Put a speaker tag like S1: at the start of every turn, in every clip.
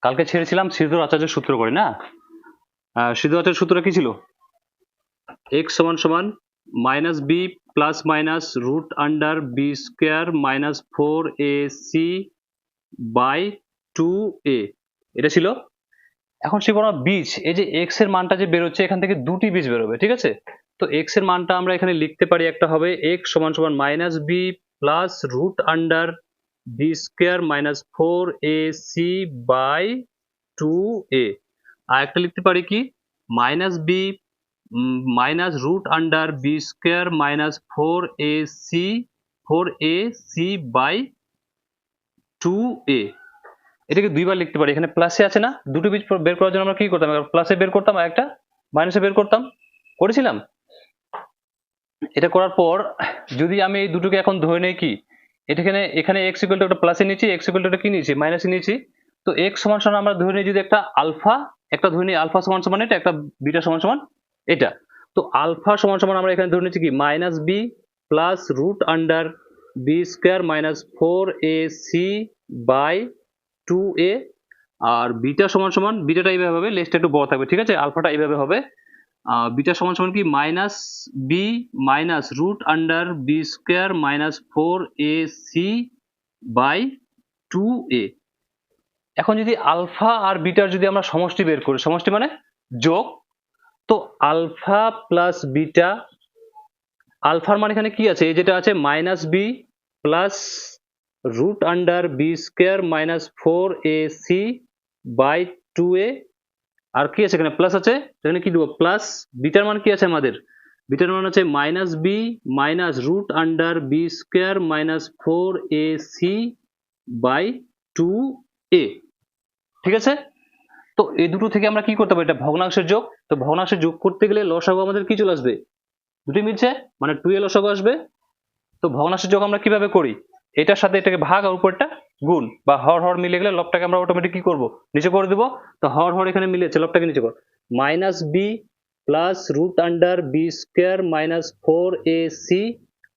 S1: কালকে ছেড়েছিলাম শ্রীধর আচার্যের সূত্র করে না। শ্রীধর আচার্যের সূত্রটা কি ছিল? x সমান সমান minus B plus minus root under B square minus 4ac by 2a, এটা ছিল। এখন সে বড় বীজ, এই যে x এর মানটা যে বেরোচ্ছে এখান থেকে দুটি বীজ বেরোবে, ঠিক আছে? তো x এর মানটা আমরা এখানে লিখতে পারি, একটা হবে x সমান সমান minus B plus root under B square minus 4ac by 2a, আর একটা লিখতে পারি কি minus B minus root under B square minus 4ac by 2a। এটাকে দুইবার লিখতে পারি, এখানে প্লাসে আছে না, দুটো বীজ বের করার জন্য আমরা কি করতাম, প্লাসে বের করতাম আর একটা মাইনাসে বের করতাম, করেছিলাম। এটা করার পর যদি আমি এই দুটোকে এখন ধরে নেই কি, এখানে এখানে x ইকুয়াল টু একটা প্লাসে নিয়েছি, x ইকুয়াল টু একটা কি নিয়েছি, মাইনাসে নিয়েছি। তো x সমান সমান আমরা ধরে নিই যদি একটা আলফা, একটা ধরে নিই আলফা সমান সমান এটা, একটা বিটা সমান সমান এটা। তো আলফা সমান সমান আমরা এখানে ধরে নিচ্ছি কি minus B plus root under B square minus 4ac by 2a, আর বিটা সমান সমান, বিটাটা এইভাবে হবে, লেসটা একটু বড় থাকবে, ঠিক আছে, আলফাটা এইভাবে হবে। বিটা সমান সমান কি minus B minus root under B square minus 4ac by 2a। এখন যদি আলফা আর বিটার যদি আমরা সমষ্টি বের করি, সমষ্টি মানে যোগ, তো আলফা প্লাস বিটা, আলফার মান এখানে কি আছে, এই যেটা আছে minus B plus root under B square minus 4ac by 2a, আর কি আছে এখানে প্লাস আছে, এখানে কি দেবো প্লাস, বিটার মান কি আছে আমাদের, বিটার মান আছে minus B minus root under B square minus 4ac by 2a, ঠিক আছে। তো এই দুটো থেকে আমরা কি করতে পারি, এটা ভগ্নাংশের যোগ, তো ভগ্নাংশের যোগ করতে গেলে লসাগু আমাদের কি চলে আসবে, দুটি মিলছে মানে 2a লসাগু আসবে। তো ভগ্নাংশের যোগ আমরা কিভাবে করি, এটার সাথে এটাকে ভাগ আর উপরটা গুণ, বা হর হর মিলে গেলে লবটাকে আমরা অটোমেটিক কি করব, নিচে করে দেবো। তো হর হর এখানে মিলেছে, লবটাকে নিচে কর, minus B plus root under B square minus 4ac,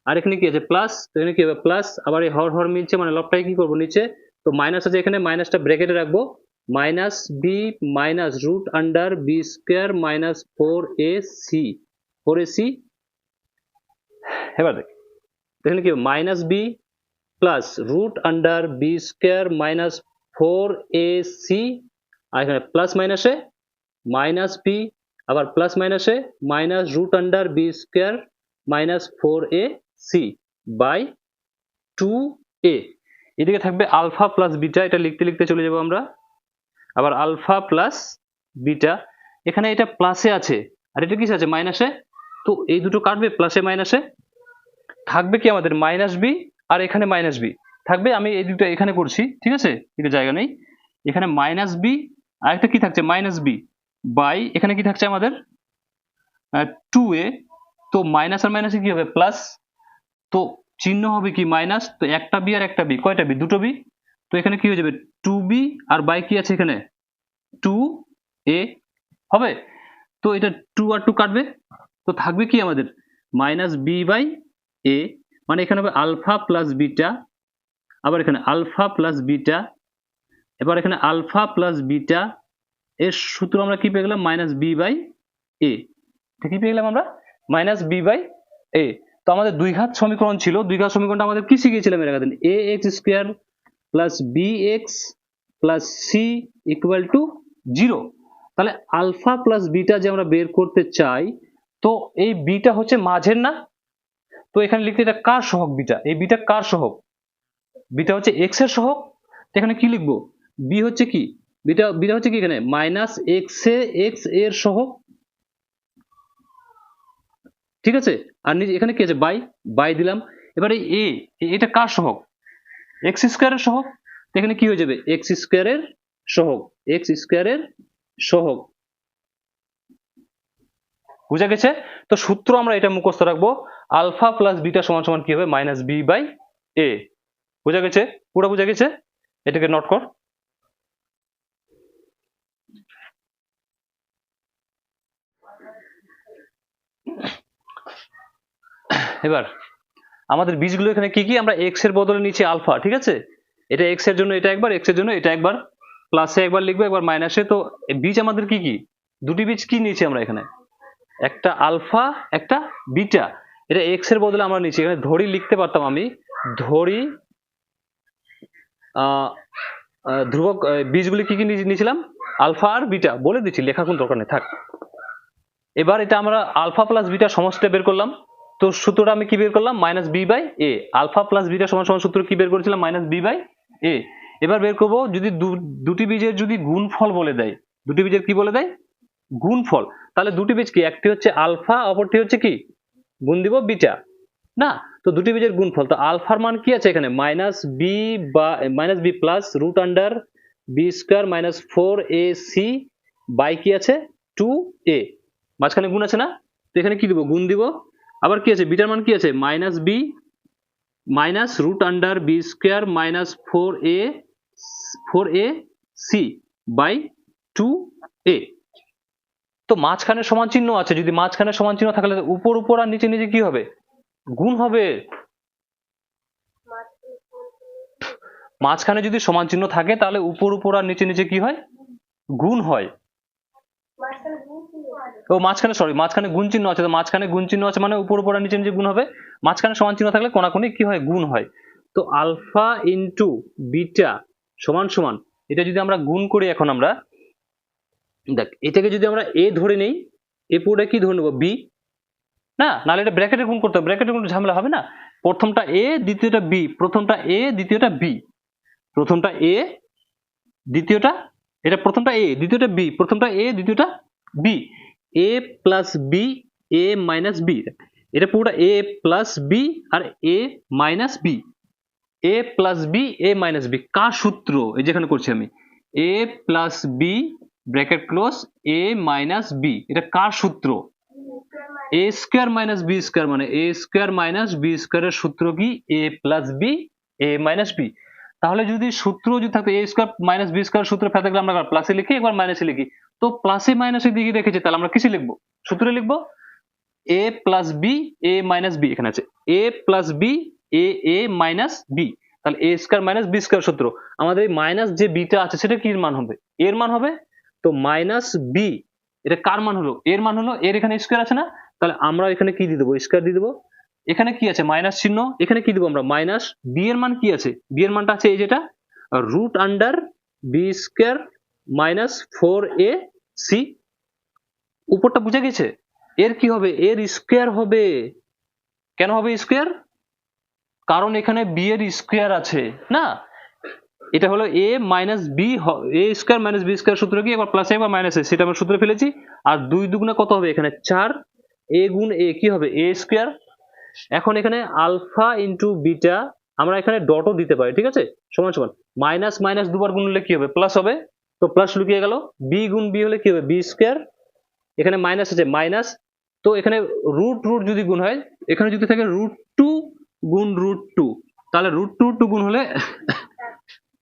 S1: আর এখানে কি আছে প্লাস, এখানে কি হবে প্লাস, আবার এই হর হর মিলছে মানে লবটাকে কি করবো নিচে, তো মাইনাস আছে এখানে, মাইনাসটা ব্র্যাকেটে রাখবো, minus B minus root under B square minus 4ac। এবার দেখ এখানে কি minus B plus root under B square minus 4ac, আর এখানে প্লাস মাইনাসে মাইনাস বি, আবার প্লাস মাইনাসে minus root under B square minus 4ac by 2a। এদিকে থাকবে আলফা প্লাস বিটা, এটা লিখতে লিখতে চলে যাব আমরা, আবার আলফা প্লাস বিটা, এখানে এটা প্লাসে আছে আর এটা কিসে আছে মাইনাসে, তো এই দুটো কাটবে প্লাসে মাইনাসে, থাকবে কি আমাদের মাইনাস বি, আর এখানে মাইনাস বি থাকবে, আমি এই দুটো এখানে করছি, ঠিক আছে, এটা জায়গা নেই, এখানে মাইনাস বি আর একটা কি থাকছে মাইনাস বি বাই এখানে কি থাকছে আমাদের 2a, তো মাইনাস আর মাইনাসে কি হবে প্লাস, তো চিহ্ন হবে কি মাইনাস, তো একটা বি আর একটা বি, কয়টা বি, দুটো বি, তো এখানে কি হয়ে যাবে 2b, আর বাই কি আছে এখানে 2a হবে, তো এটা 2 আর 2 কাটবে, তো থাকবে কি আমাদের মাইনাস বি বাই এ, মানে এখানে হবে আলফা প্লাস বিটা, আবার এখানে আলফা প্লাস বিটা, এবার এখানে আলফা প্লাস বিটা, এর সূত্র আমরা কি পেয়ে গেলাম মাইনাস বি বাই এ, কি পেয়ে গেলাম আমরা মাইনাস বি বাই এ। তো আমাদের দুই ঘাত সমীকরণ ছিল, দুই ঘাত সমীকরণটা আমাদের কি শিখিয়েছিলাম এর আগে দিন, A X square plus B X plus C equal to 0। তাহলে আলফা প্লাস বিটা যে আমরা বের করতে চাই, তো এই বিটা হচ্ছে মাঝের না, তো এখানে লিখতে এটা কার সহগ বিটা, এই বিটা কার সহগ, বিটা হচ্ছে এক্স এর সহগ, এখানে কি লিখবো বি হচ্ছে কি, বিটা বিটা হচ্ছে কি এখানে মাইনাস এক্স এর সহগ, ঠিক আছে, আর এখানে কি আছে বাই, বাই দিলাম। এবারে এ, এটা কার সহগ, এক্স স্কোয়ারের সহগ, এখানে কি হয়ে যাবে এক্স স্কোয়ারের সহগ, এক্স স্কোয়ারের সহগ, বুঝা গেছে। তো সূত্র আমরা এটা মুখস্থ রাখবো, আলফা প্লাস বিটা সমান সমান কি হবে মাইনাস বি বাই এ, বুঝা গেছে, পুরো বুঝা গেছে, এটাকে নোট কর। এবার আমাদের বীজগুলো এখানে কি কি, আমরা এক্স এর বদলে নিচ্ছি আলফা, ঠিক আছে, এটা এক্স এর জন্য এটা একবার, এক্স এর জন্য এটা একবার, প্লাসে একবার লিখবো একবার মাইনাসে। তো বীজ আমাদের কি কি, দুটি বীজ কি নিয়েছি আমরা এখানে, একটা আলফা একটা বিটা, এটা এক্স এর বদলে আমরা নিচ্ছি, এখানে ধরি লিখতে পারতাম আমি, ধরি ধ্রুবক বীজগুলি কি কি নিয়েছিলাম, আলফা আর বিটা বলে দিচ্ছি, লেখার কোনো দরকার নেই থাক। এবার এটা আমরা আলফা প্লাস বিটা সমষ্টিটা বের করলাম, তো সূত্রটা আমি কি বের করলাম, minus B by A, alpha plus beta সমান সমান সূত্র কি বের করেছিলাম, মাইনাস বি বাই এ। এবার বের করবো যদি দুটি বীজের যদি গুণফল বলে দেয়, দুটি বীজের কি বলে দেয়, গুণফল, তাহলে দুটি বীজ কি, একটি হচ্ছে আলফা অপরটি হচ্ছে কি, গুণ দিব বিটা না, তো দুটি বীজের গুণফল, তো আলফার মান কি আছে এখানে মাইনাস বি বা minus B plus root under B square minus 4ac by কি আছে 2a, মাঝখানে গুণ আছে না, তো এখানে কি দিব, গুণ দিব। আবার কি আছে, বিটার মান কি আছে minus B minus root under B square minus 4ac by 2a। তো মাঝখানে সমান চিহ্ন আছে, যদি মাঝখানে সমান চিহ্ন থাকলে উপর উপর আর নিচে নিচে কি হবে, গুণ হবে। মাঝখানে যদি সমান চিহ্ন থাকে তাহলে উপর উপর আর নিচে নিচে কি হয়, গুণ হয়। ও মাঝখানে সরি, মাঝখানে গুণ চিহ্ন আছে, তো মাঝখানে গুণ চিহ্ন আছে মানে উপর উপর আর নিচে নিচে গুণ হবে, মাঝখানে সমান চিহ্ন থাকলে কোনাকুনি কি হয়, গুণ হয়। তো আলফা ইন্টু বিটা সমান সমান, এটা যদি আমরা গুণ করি, এখন আমরা দেখ এটাকে যদি আমরা এ ধরে নেই, এ পুরোটা কি ধরে নেবো, বি না, নাহলে এটা ব্র্যাকেটে গুণ করতে হবে, ব্র্যাকেটে গুণ ঝামেলা হবে না, প্রথমটা এ দ্বিতীয়টা বি, প্রথমটা এ দ্বিতীয়টা বি, প্রথমটা এ দ্বিতীয়টা, এটা প্রথমটা এ দ্বিতীয়টা বি, প্রথমটা এ দ্বিতীয়টা B, A plus B A minus B, এটা পুরোটা এ plus B R A minus B, A plus B A minus B, কার সূত্র, এই যেখানে করছি আমি, এ প্লাস বি ব্র্যাকেট ক্লোজ এ মাইনাস বি, এটা কার সূত্র, এ স্কোয়ার মাইনাস বি স্কোয়ার, মানে এ স্কোয়ার মাইনাস বি স্কোয়ারের সূত্র কি, এ plus B A minus B. তাহলে যদি সূত্র যদি থাকতো এ স্কোয়ার মাইনাস বি স্কোয়ার সূত্র থাকলে আমরা প্লাসে লিখি একবার মাইনাসে লিখি, তো প্লাসে মাইনাসে দিকে রেখেছি, তাহলে আমরা কিসে লিখবো, সূত্রে লিখবো এ plus B A minus B, এখানে আছে এ plus B A A minus B, তাহলে এ স্কোয়ার মাইনাস বি স্কোয়ার সূত্র, আমাদের এই মাইনাস যে বিটা আছে সেটা কি মান হবে, এর মান হবে, তো মাইনাস বি এটা কার মান হলো, এর মান হলো, এর এখানে স্কোয়ার আছে না, তাহলে আমরা এখানে কি দিয়ে দেবো, স্কোয়ার দিয়ে দেবো, এখানে কি আছে মাইনাস চিহ্ন, এখানে কি দেবো আমরা মাইনাস, বি এর মান কি আছে, বি এর মানটা আছে এই যেটা root under B square minus 4ac, উপরটা বুঝে গেছে, এর কি হবে, এর স্কোয়ার হবে, কেন হবে স্কোয়ার, কারণ এখানে বি এর স্কোয়ার আছে না, এটা হলো এ মাইনাস বি, এ স্কোয়ার মাইনাস বি স্কোয়ার সূত্র কি একবার প্লাসে একবার মাইনাসে, সেটা আমরা সূত্রে ফেলেছি, আর দুই দুগুণে কত হবে এখানে 4, এ গুণ এ কি হবে এ স্কোয়ার। এখন এখানে আলফা ইন্টু বিটা আমরা এখানে ডটও দিতে পারি, ঠিক আছে, সমান সমান মাইনাস মাইনাস দুবার গুণ হলে কি হবে, প্লাস হবে, তো প্লাস লুকিয়ে গেল, বি গুণ বি হলে কি হবে বি স্কোয়ার, এখানে মাইনাস আছে মাইনাস, তো এখানে রুট রুট যদি গুণ হয়, এখানে যদি থাকে √2 গুণ √2, তাহলে √2 গুণ হলে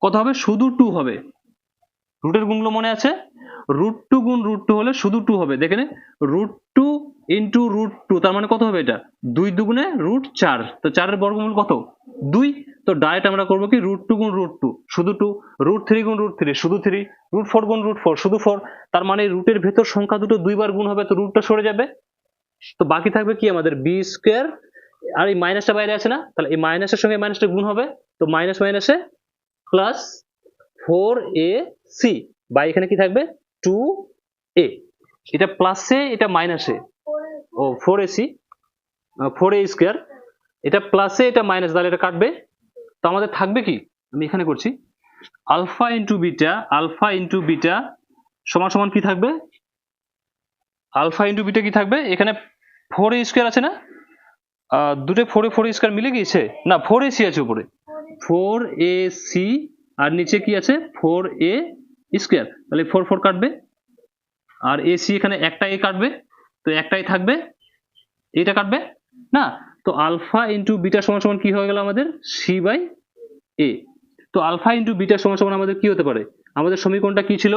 S1: কত হবে, শুধু 2 হবে, রুটের গুণগুলো মনে আছে, √2 গুণ √2 হলে শুধু 2 হবে, দেখেন √2 ইন্টু √2, তার মানে কত হবে এটা 2 দুগুণে √4, তো 4 এর বর্গমূল কত 2, তো ডাইরেক্ট আমরা করবো কি √2 গুণ √2 শুধু 2, √3 গুণ √3 শুধু 3, √4 গুণ √4 শুধু 4, তার মানে রুটের ভেতর সংখ্যা দুটো দুইবার গুণ হবে, তো রুটটা সরে যাবে, তো বাকি থাকবে কি আমাদের বি স্কোয়ার, আর এই মাইনাসটা বাইরে আছে না, তাহলে এই মাইনাসের সঙ্গে মাইনাসটা গুণ হবে, তো মাইনাস মাইনাসে প্লাস 4ac বাই এখানে কি থাকবে 2a, এটা প্লাসে এটা মাইনাসে, ও 4ac 4a স্কোয়ার, এটা প্লাসে এটা মাইনাস, তাহলে এটা কাটবে, তো আমাদের থাকবে কি, আমি এখানে করছি আলফা ইন্টু বিটা সমান সমান কি থাকবে, আলফা ইন্টু বিটা কি থাকবে, এখানে 4a স্কোয়ার আছে না, দুটো 4 স্কোয়ার মিলে গিয়েছে না, 4ac আছে উপরে 4ac আর নিচে কি আছে 4a স্কোয়ার, তাহলে 4 কাটবে, আর ac এখানে একটা a কাটবে, তো একটাই থাকবে, এটা কাটবে না, তো আলফা ইন্টু বিটা সমান সমান কি হয়ে গেল আমাদের c বাই a, তো আলফা ইন্টু বিটা সমান সমান আমাদের কি হতে পারে, আমাদের সমীকরণটা কি ছিল,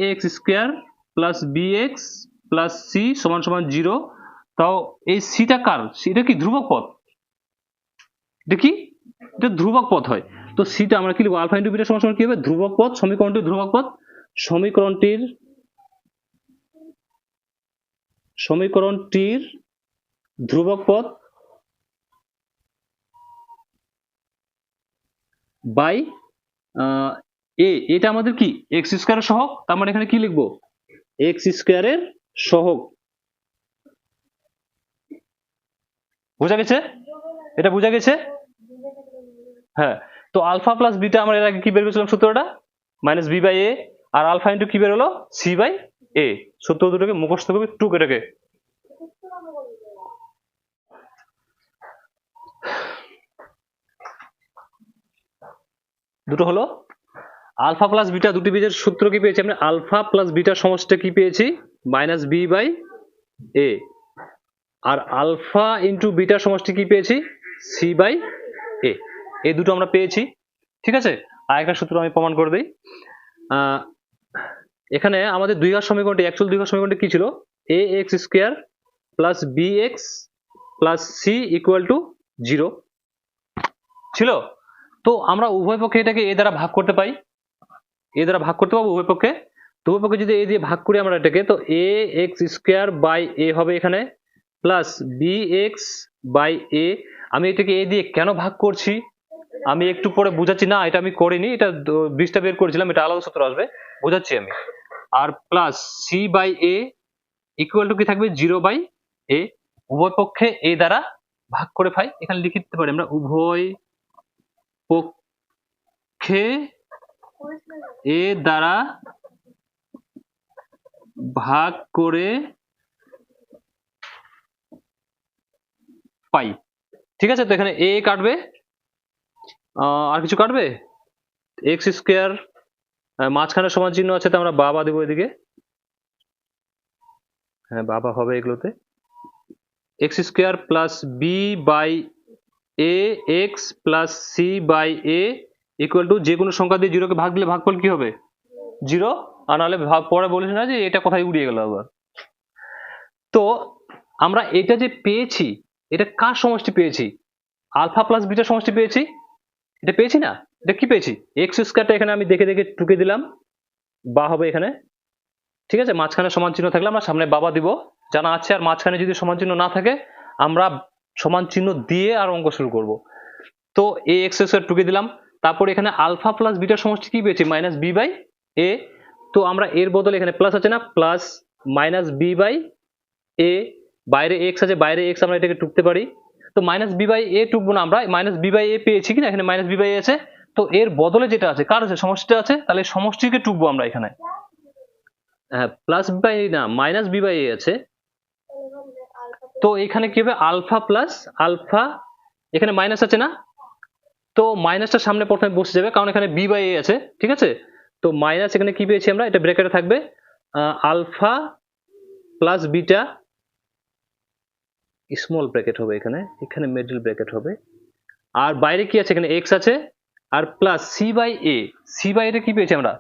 S1: ax square plus bx plus c সমান সমান 0, তাও এই সিটা কার, এটা কি ধ্রুবক পদ, এটা কি, এটা ধ্রুবক পদ হয়। তো সিটা আমরা কি লিখবো, আলফা ইন্টু বিটা সমান সমান কি হবে, ধ্রুবক পদ। সমীকরণটির ধ্রুবক পদ, সমীকরণটির ধ্রুবক পদ বাই এটা আমাদের কি এক্স স্কোয়ারের সহগ, তার মানে এখানে কি লিখবো, এক্স স্কোয়ারের সহগ। বোঝা গেছে, এটা বোঝা গেছে। হ্যাঁ, তো আলফা প্লাস বিটা আমরা এর আগে কি বের করেছিলাম সূত্রটা, মাইনাস বি বাই এ, আর আলফা ইন্টু কি বের হলো, সি বাই এ। সূত্র দুটোকে মুখস্থ করবে টুক এটাকে। দুটো হলো আলফা প্লাস বিটা, দুটি বীজের সূত্র কি পেয়েছি আমরা, আলফা প্লাস বিটা সমষ্টি কি পেয়েছি, মাইনাস বি বাই এ, আর আলফা ইন্টু বিটা সমষ্টি কি পেয়েছি, সি বাই এ। এই দুটো আমরা পেয়েছি, ঠিক আছে। আর একটা সূত্র আমি প্রমাণ করে দিই। এখানে আমাদের দুই ঘাত সমীকরণটি, অ্যাকচুয়াল দুই ঘাত সমীকরণটি কি ছিল, A X square plus B X plus C equal to 0 ছিল। তো আমরা উভয় পক্ষে এটাকে এ দ্বারা ভাগ করতে পাই, এ দ্বারা ভাগ করতে পারবো উভয় পক্ষে। তো উভয় পক্ষে যদি এ দিয়ে ভাগ করি আমরা এটাকে, তো এ এক্স স্কোয়ার বাই এ হবে এখানে, প্লাস বি এক্স বাই এ। আমি এটাকে এ দিয়ে কেন ভাগ করছি আমি একটু পরে বুঝাচ্ছি, না এটা আমি করিনি, এটা বীজটা বের করেছিলাম, এটা আলাদা সূত্র আসবে, বোঝাচ্ছি আমি। আর plus C by A equal to কি থাকবে, 0 বাই এ। উভয় পক্ষে এ দ্বারা ভাগ করে পাই, এখানে লিখে দিতে পারি আমরা, উভয় পক্ষে এ দ্বারা ভাগ করে পাই, ঠিক আছে। তো এখানে এ কাটবে, আর কিছু কাটবে, এক্স স্কোয়ার মাঝখানে সমান চিহ্ন আছে, তো আমরা বাবা দেবো এদিকে, হ্যাঁ বাবা হবে এগুলোতে, X square plus B by A X plus C by A equal to, যে কোনো সংখ্যা দিয়ে 0 কে ভাগ দিলে ভাগফল কি হবে, 0। আর নাহলে ভাগ পরে বলিস না যে এটা কোথায় উড়িয়ে গেল আবার। তো আমরা এটা যে পেয়েছি, এটা কার সমষ্টি পেয়েছি, আলফা প্লাস বিটা সমষ্টি পেয়েছি, এটা পেয়েছি না, এটা কি পেয়েছি, এক্স স্কোয়ারটা এখানে আমি দেখে দেখে টুকে দিলাম, বা হবে এখানে, ঠিক আছে। মাঝখানে সমান চিহ্ন থাকলে আমরা সামনে বাবা দিব, জানা আছে। আর মাঝখানে যদি সমান চিহ্ন না থাকে আমরা সমান চিহ্ন দিয়ে আর অঙ্ক শুরু করব। তো এ এক্স স্কোয়ার টুকে দিলাম, তারপর এখানে আলফা প্লাস বিটার সমষ্টি কি পেয়েছি, মাইনাস বি বাই এ। তো আমরা এর বদলে এখানে প্লাস আছে না, প্লাস মাইনাস বি বাই এ, বাইরে এক্স আছে, বাইরে এক্স আমরা এটাকে টুকতে পারি। তো মাইনাস বি বাই এ টুকবো না, আমরা মাইনাস বি বাই এ পেয়েছি কিনা, এখানে মাইনাস বি বাই এ আছে। তো এর বদলে যেটা আছে, কার আছে, সমষ্টিটা আছে, তাহলে সমষ্টিকে টুকবো আমরা এখানে, হ্যাঁ প্লাস বাই না মাইনাস বি বাই এ আছে। তো এখানে কি হবে, আলফা প্লাস আলফা, এখানে মাইনাস আছে না, তো মাইনাসটা সামনে প্রথমে বসে যাবে, কারণ এখানে বি বাই এ আছে, ঠিক আছে। তো মাইনাস এখানে কি পেয়েছি আমরা, এটা ব্র্যাকেটে থাকবে, alpha plus beta, small bracket হবে এখানে, এখানে মিডল ব্র্যাকেট হবে, আর বাইরে কি আছে, এখানে এক্স আছে, আর plus C by A. C by এটা কি পেয়েছি আমরা,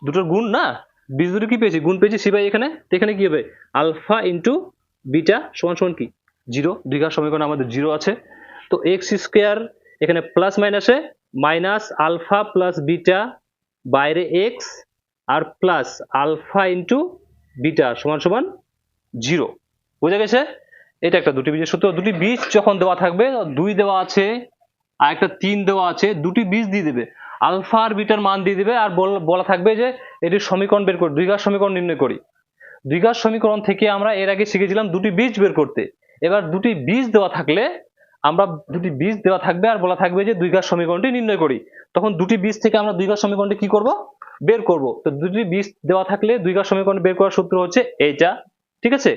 S1: দুটোর গুণ না, বীজ দুটো কি পেয়েছি, গুণ পেয়েছি, সি বাই এখানে। তো এখানে কি হবে, আলফা ইন্টু বিটা সমান সমান কি 0, দুই ঘাত সমীকরণ আমাদের 0 আছে। তো এক্স স্কোয়ার এখানে প্লাস মাইনাসে, মাইনাস আলফা প্লাস বিটা, বাইরে এক্স, আর প্লাস আলফা ইন্টু বিটা সমান সমান 0। বোঝা গেছে, এটা একটা দুটি বীজের সূত্র। দুটি বীজ যখন দেওয়া থাকবে, 2 দেওয়া আছে আর একটা 3 দেওয়া আছে, দুটি বীজ দিয়ে দেবে, আলফা আর বিটার মান দিয়ে দিবে, আর বলা থাকবে যে এটির সমীকরণ বের করি, দুই ঘাত সমীকরণ নির্ণয় করি। দুই ঘাত সমীকরণ থেকে আমরা এর আগে শিখেছিলাম দুটি বীজ বের করতে। এবার দুটি বীজ দেওয়া থাকলে আমরা, দুটি বীজ দেওয়া থাকবে আর বলা থাকবে যে দুই ঘাত সমীকরণটি নির্ণয় করি, তখন দুটি বীজ থেকে আমরা দুই ঘাত সমীকরণটি কি করব, বের করব। তো দুটি বীজ দেওয়া থাকলে দুই ঘাত সমীকরণ বের করার সূত্র হচ্ছে এইটা, ঠিক আছে।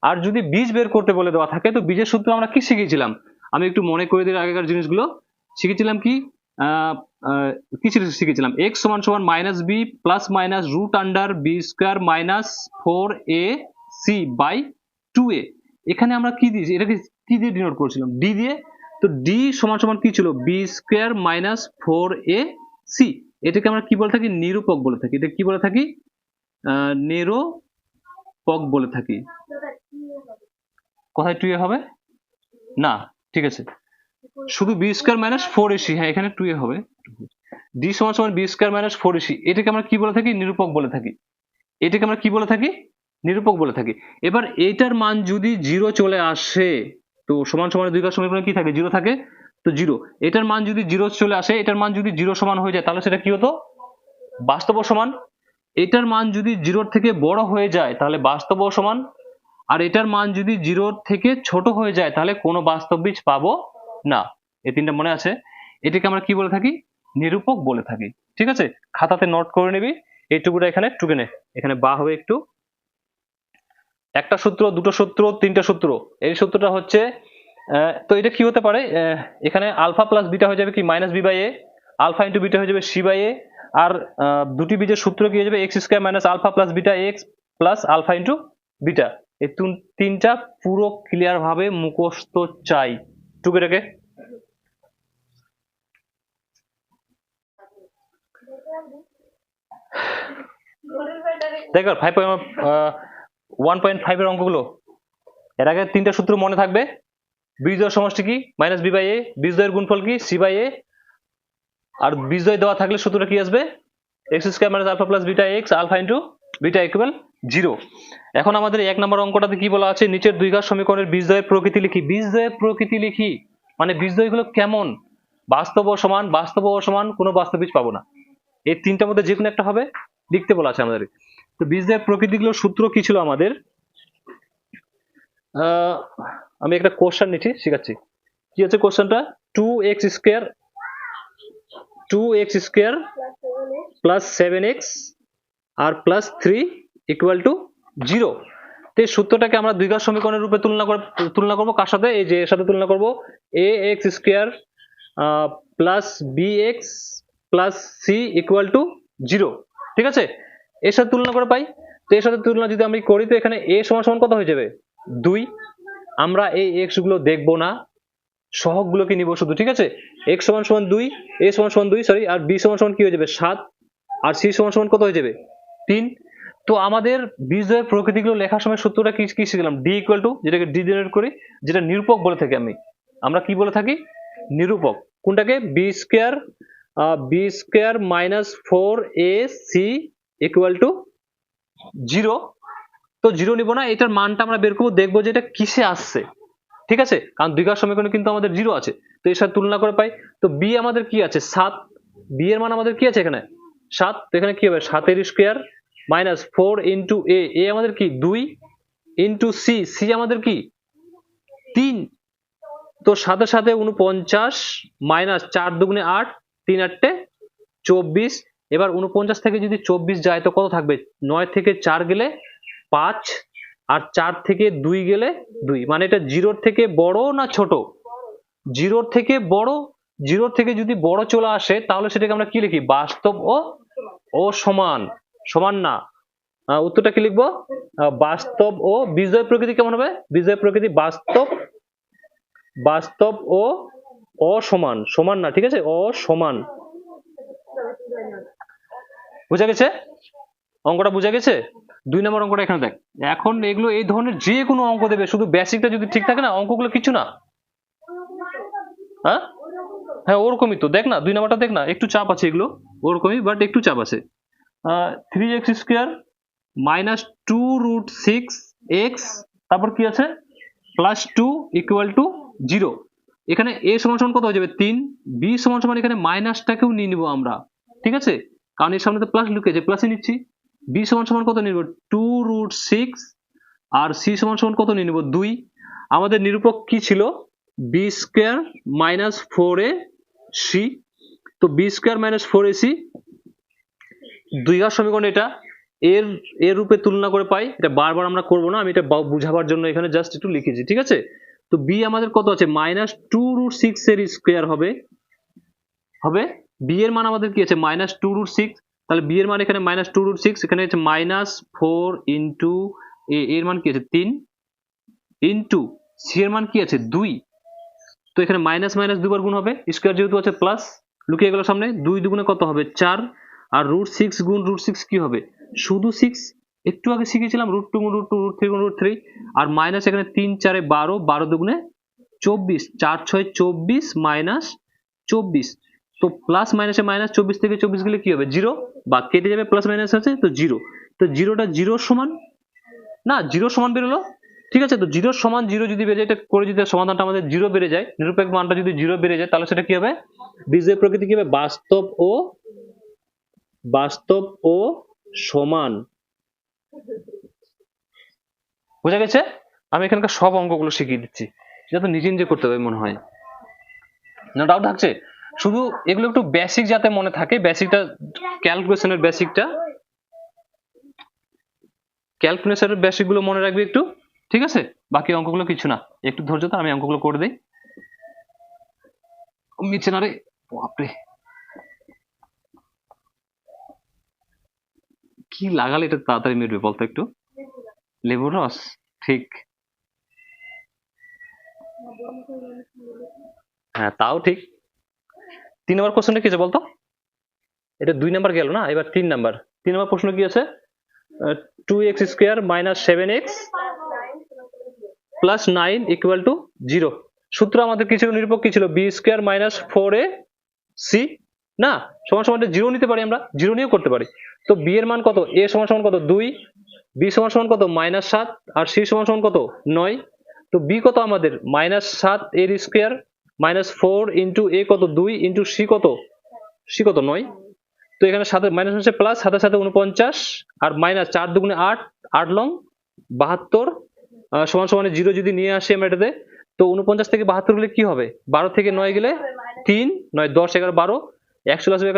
S1: আর যদি বীজ বের করতে বলে দেওয়া থাকে, তো বীজের সূত্র আমরা কি শিখেছিলাম, আমি একটু মনে করে দিই আগেকার জিনিসগুলো। শিখেছিলাম কি, কি শিখেছিলাম, এক্স সমান সমান minus B plus minus root under B square minus 4a C by 2a। এখানে আমরা কি দিয়েছি, এটাকে কি দিয়ে ডিনোট করেছিলাম, ডি দিয়ে। তো ডি সমান সমান কি ছিল, B square minus 4a C. এটাকে আমরা কি বলে থাকি, নিরূপক বলে থাকি। এটা কি বলে থাকি, নিরূপক বলে থাকি। কোথায় 2a হবে না, ঠিক আছে, শুধু বি স্কোয়ার মাইনাস 4ac, হ্যাঁ এখানে 2a হবে। ডি সমান সমান বি স্কোয়ার মাইনাস 4ac, এটাকে আমরা কি বলে থাকি? নিরূপক বলে থাকি। এটাকে আমরা কি বলে থাকি? নিরূপক বলে থাকি। এবার এটার মান যদি 0 চলে আসে, তো সমান সমান দুই ঘাত সমীকরণে কি থাকে? 0 থাকে, তো 0। এটার মান যদি 0 চলে আসে, এটার মান যদি 0 সমান হয়ে যায়, তাহলে সেটা কি হতো? বাস্তব সমান। এটার মান যদি 0 থেকে বড় হয়ে যায়, তাহলে বাস্তব সমান। আর এটার মান যদি 0 থেকে ছোট হয়ে যায়, তাহলে কোনো বাস্তব বীজ পাবো না। এই তিনটা মনে আছে? এটাকে আমরা কি বলে থাকি? নিরূপক বলে থাকি। ঠিক আছে, খাতাতে নোট করে নিবি। এইটুকুটা এখানে টুকে নে, এখানে বা হবে একটু। একটা সূত্র, দুটো সূত্র, তিনটা সূত্র। এই সূত্রটা হচ্ছে, তো এটা কি হতে পারে? এখানে আলফা প্লাস বিটা হয়ে যাবে কি? Minus B by A. Alpha into beta হয়ে যাবে সি বাই এ। আর দুটি বীজের সূত্র কি হয়ে যাবে? X square minus alpha plus beta X plus alpha into beta. এই তিনটা পুরো ক্লিয়ার ভাবে মুখস্থ চাই। টুকে রেখে দেখো 1.5 এর অঙ্কগুলো। এর আগে তিনটা সূত্র মনে থাকবে। বীজদ্বয়ের সমষ্টি কি? মাইনাস বি বাই এ। বীজদ্বয়ের গুণফল কি? C by A. আর বীজদ্বয় দেওয়া থাকলে সূত্রটা কি আসবে? X square minus alpha plus beta X alpha into beta equal 0। এখন আমাদের 1 নম্বর অঙ্কটাতে কি বলা আছে? নিচের দুই ঘাত সমীকরণের বীজদ্বয়ের প্রকৃতি লিখি। বীজদ্বয়ের প্রকৃতি লিখি মানে বীজদ্বয়গুলো কেমন? বাস্তব ও সমান, বাস্তব ও সমান, কোনো বাস্তব বীজ পাবো না। এই তিনটার মধ্যে যে কোনো একটা হবে, লিখতে বলা আছে আমাদের। তো বীজদ্বয়ের প্রকৃতিগুলোর সূত্র কি ছিল আমাদের? আমি একটা কোশ্চেন নিচ্ছি, শিখাচ্ছি। কি আছে কোশ্চেনটা? 2x স্কোয়ার প্লাস 7x আর প্লাস 3 ইকুয়াল টু 0। তো এই সূত্রটাকে আমরা দুই ঘাত সমীকরণের রূপে তুলনা করব। কার সাথে? এই যে এর সাথে তুলনা করব। ax square plus bx plus c equal to 0। ঠিক আছে, এর সাথে তুলনা করে পাই। তো এর সাথে তুলনা যদি আমি করি, তো এখানে a সমান সমান কত হয়ে যাবে? 2। আমরা এই x গুলো দেখবো না, সহগগুলোকে নিব শুধু। ঠিক আছে, x সমান সমান 2, a সমান সমান 2, সরি, আর b সমান সমান কি হয়ে যাবে? 7, আর c সমান সমান কত হয়ে যাবে? 3। তো আমাদের বীজদ্বয়ের প্রকৃতিগুলো লেখার সময় সূত্রটা কি কি শিখলাম? d ইকুয়াল টু, যেটাকে d ডিনোট করি, যেটা নিরূপক বলে থাকি আমরা কি বলে থাকি? নিরূপক। কোনটাকে? b square minus 4ac equal to 0। তো 0 নিব না, এটার মানটা আমরা বের করবো, দেখবো যে এটা কিসে আসছে। ঠিক আছে, কারণ দুই ঘাত সমীকরণে কিন্তু আমাদের 0 আছে, তো এর সাথে তুলনা করে পাই। তো b আমাদের কি আছে? 7। b এর মান আমাদের কি আছে এখানে? 7। তো এখানে কি হবে? 7 এর স্কয়ার মাইনাস 4 ইন্টু a, আমাদের কি? 2 ইন্টু c আমাদের কি? 3। তো সাথে সাথে 49 মাইনাস 4 দুগুণে 8, 3 8 24। এবার 49 থেকে যদি 24 যায়, তো কত থাকবে? 9 থেকে 4 গেলে 5, আর 4 থেকে 2 গেলে 2। মানে এটা 0 থেকে বড় না ছোট? 0 থেকে বড়। 0 থেকে যদি বড় চলে আসে, তাহলে সেটাকে আমরা কি লিখি? বাস্তব ও সমান। সমান না, উত্তরটা কি লিখবো? বাস্তব ও। বীজদ্বয় প্রকৃতি কেমন হবে? বীজদ্বয় প্রকৃতি বাস্তব ও অসমান। সমান না, ঠিক আছে, অসমান। বুঝা গেছে? অঙ্কটা বুঝা গেছে? 2 নম্বর অঙ্কটা এখানে দেখ। এখন এগুলো এই ধরনের যে কোনো অঙ্ক দেবে, শুধু বেসিকটা যদি ঠিক থাকে না, অঙ্কগুলো কিছু না। হ্যাঁ হ্যাঁ, ওরকমই তো। দেখ না 2 নম্বরটা দেখ না, একটু চাপ আছে এগুলো, ওরকমই, বাট একটু চাপ আছে। 3x square minus 2 root 6x, তারপর কি আছে? Plus 2 equal to 0। এখানে a সমান সমান কত হয়ে যাবে? 3। b সমান সমান এখানে মাইনাসটাকেও নিয়ে নিব আমরা। ঠিক আছে, কারণ এর সামনে তো প্লাস লুকিয়েছে, প্লাসে নিচ্ছি। b সমান সমান কত নিয়ে নিব? 2 রুট 6। আর c সমান সমান কত নিয়ে নিব? 2। আমাদের নিরূপক কি ছিল? b square minus 4ac। তো b স্কয়ার মাইনাস 4ac দুই ঘাত সমীকরণ, এটা এর রূপে তুলনা করে পাই। এটা বারবার আমরা করব না, আমি এটা বুঝাবার জন্য এখানে জাস্ট একটু লিখেছি। ঠিক আছে, তো b আমাদের কত আছে? মাইনাস 2 রুট 6 এর স্কয়ার হবে। b এর মান আমাদের কি আছে? Minus 2 root 6। তাহলে b এর মান এখানে মাইনাস 2 রুট 6, এখানে হচ্ছে মাইনাস 4 ইন্টু a এর মান কি আছে? 3 ইন্টু c এর মান কি আছে? 2। তো এখানে মাইনাস মাইনাস দুবার গুণ হবে, স্কয়ার যেহেতু আছে প্লাস লুকিয়ে গেল সামনে। 2 দুগুণে কত হবে? 4। আর রুট 6 গুণ রুট 6 কি হবে? শুধু 6। একটু আগে শিখেছিলাম রুট 2 গুণ রুট 2, রুট 3 গুণ রুট 3। আর মাইনাস এখানে 3 4 12, 12 দুগুণে 24, 4 6 24 মাইনাস 24। তো প্লাস মাইনাসে মাইনাস 24 থেকে 24 গেলে কি হবে 0, বা কেটে যাবে, প্লাস মাইনাস আছে তো 0। তো 0টা 0 সমান না, 0 সমান বেরোলো। ঠিক আছে, তো 0 সমান 0 যদি বেড়ে যায়, এটা করে যদি সমাধানটা আমাদের 0 বেড়ে যায়, নিরপেক্ষ মানটা যদি 0 বেড়ে যায়, তাহলে সেটা কি হবে, বীজের প্রকৃতি কি হবে, বাস্তব ও সমান। বোঝা গেছে? আমি এখানকার সব অঙ্কগুলো শিখিয়ে দিচ্ছি, এটা তো নিজে নিজে করতে হবে মনে হয়, না ডাউট থাকছে? শুধু এগুলো একটু বেসিক যাতে মনে থাকে, বেসিকটা ক্যালকুলেশনের বেসিক গুলো মনে রাখবি একটু, ঠিক আছে? বাকি অঙ্কগুলো কিছু না, একটু ধৈর্য ধর, আমি অঙ্কগুলো করে দিই। মিছে না রে, বাপরে কি লাগালে এটা তাড়াতাড়ি মিটবে বলতো একটু? লেবুর রস, ঠিক। হ্যাঁ তাও ঠিক। 3 নম্বর কোশ্চেনটা কি আছে বলতো? এটা 2 নাম্বার গেল না, এবার 3 নাম্বার। 3 নম্বর প্রশ্ন কি আছে, 2x square minus 7x plus 9 equal to 0। সূত্র আমাদের কি ছিল, নিরূপক কি ছিল, বি স্কোয়ার মাইনাস 4ac না, সমান সমান 0 নিতে পারি, আমরা 0 নিয়েও করতে পারি। তো বি এর মান কত, এ সমান সমান কত 2, বি সমান সমান কত -7, আর সি সমান সমান কত 9। তো বি কত আমাদের -7 এর স্কোয়ার মাইনাস 4 ইন্টু এ কত 2 ইন্টু সি কত 9। তো এখানে সাথে মাইনাস হচ্ছে প্লাস, সাথে সাথে 49 আর মাইনাস 4 দুগুণে 8, 8 লং 72 সমান সমান 0 যদি নিয়ে আসি আমরা এটাতে, তো 49 থেকে 72 গেলে কি হবে, 12 থেকে 9 গেলে 3, 9 10 11 12, 1 চলে আসবে,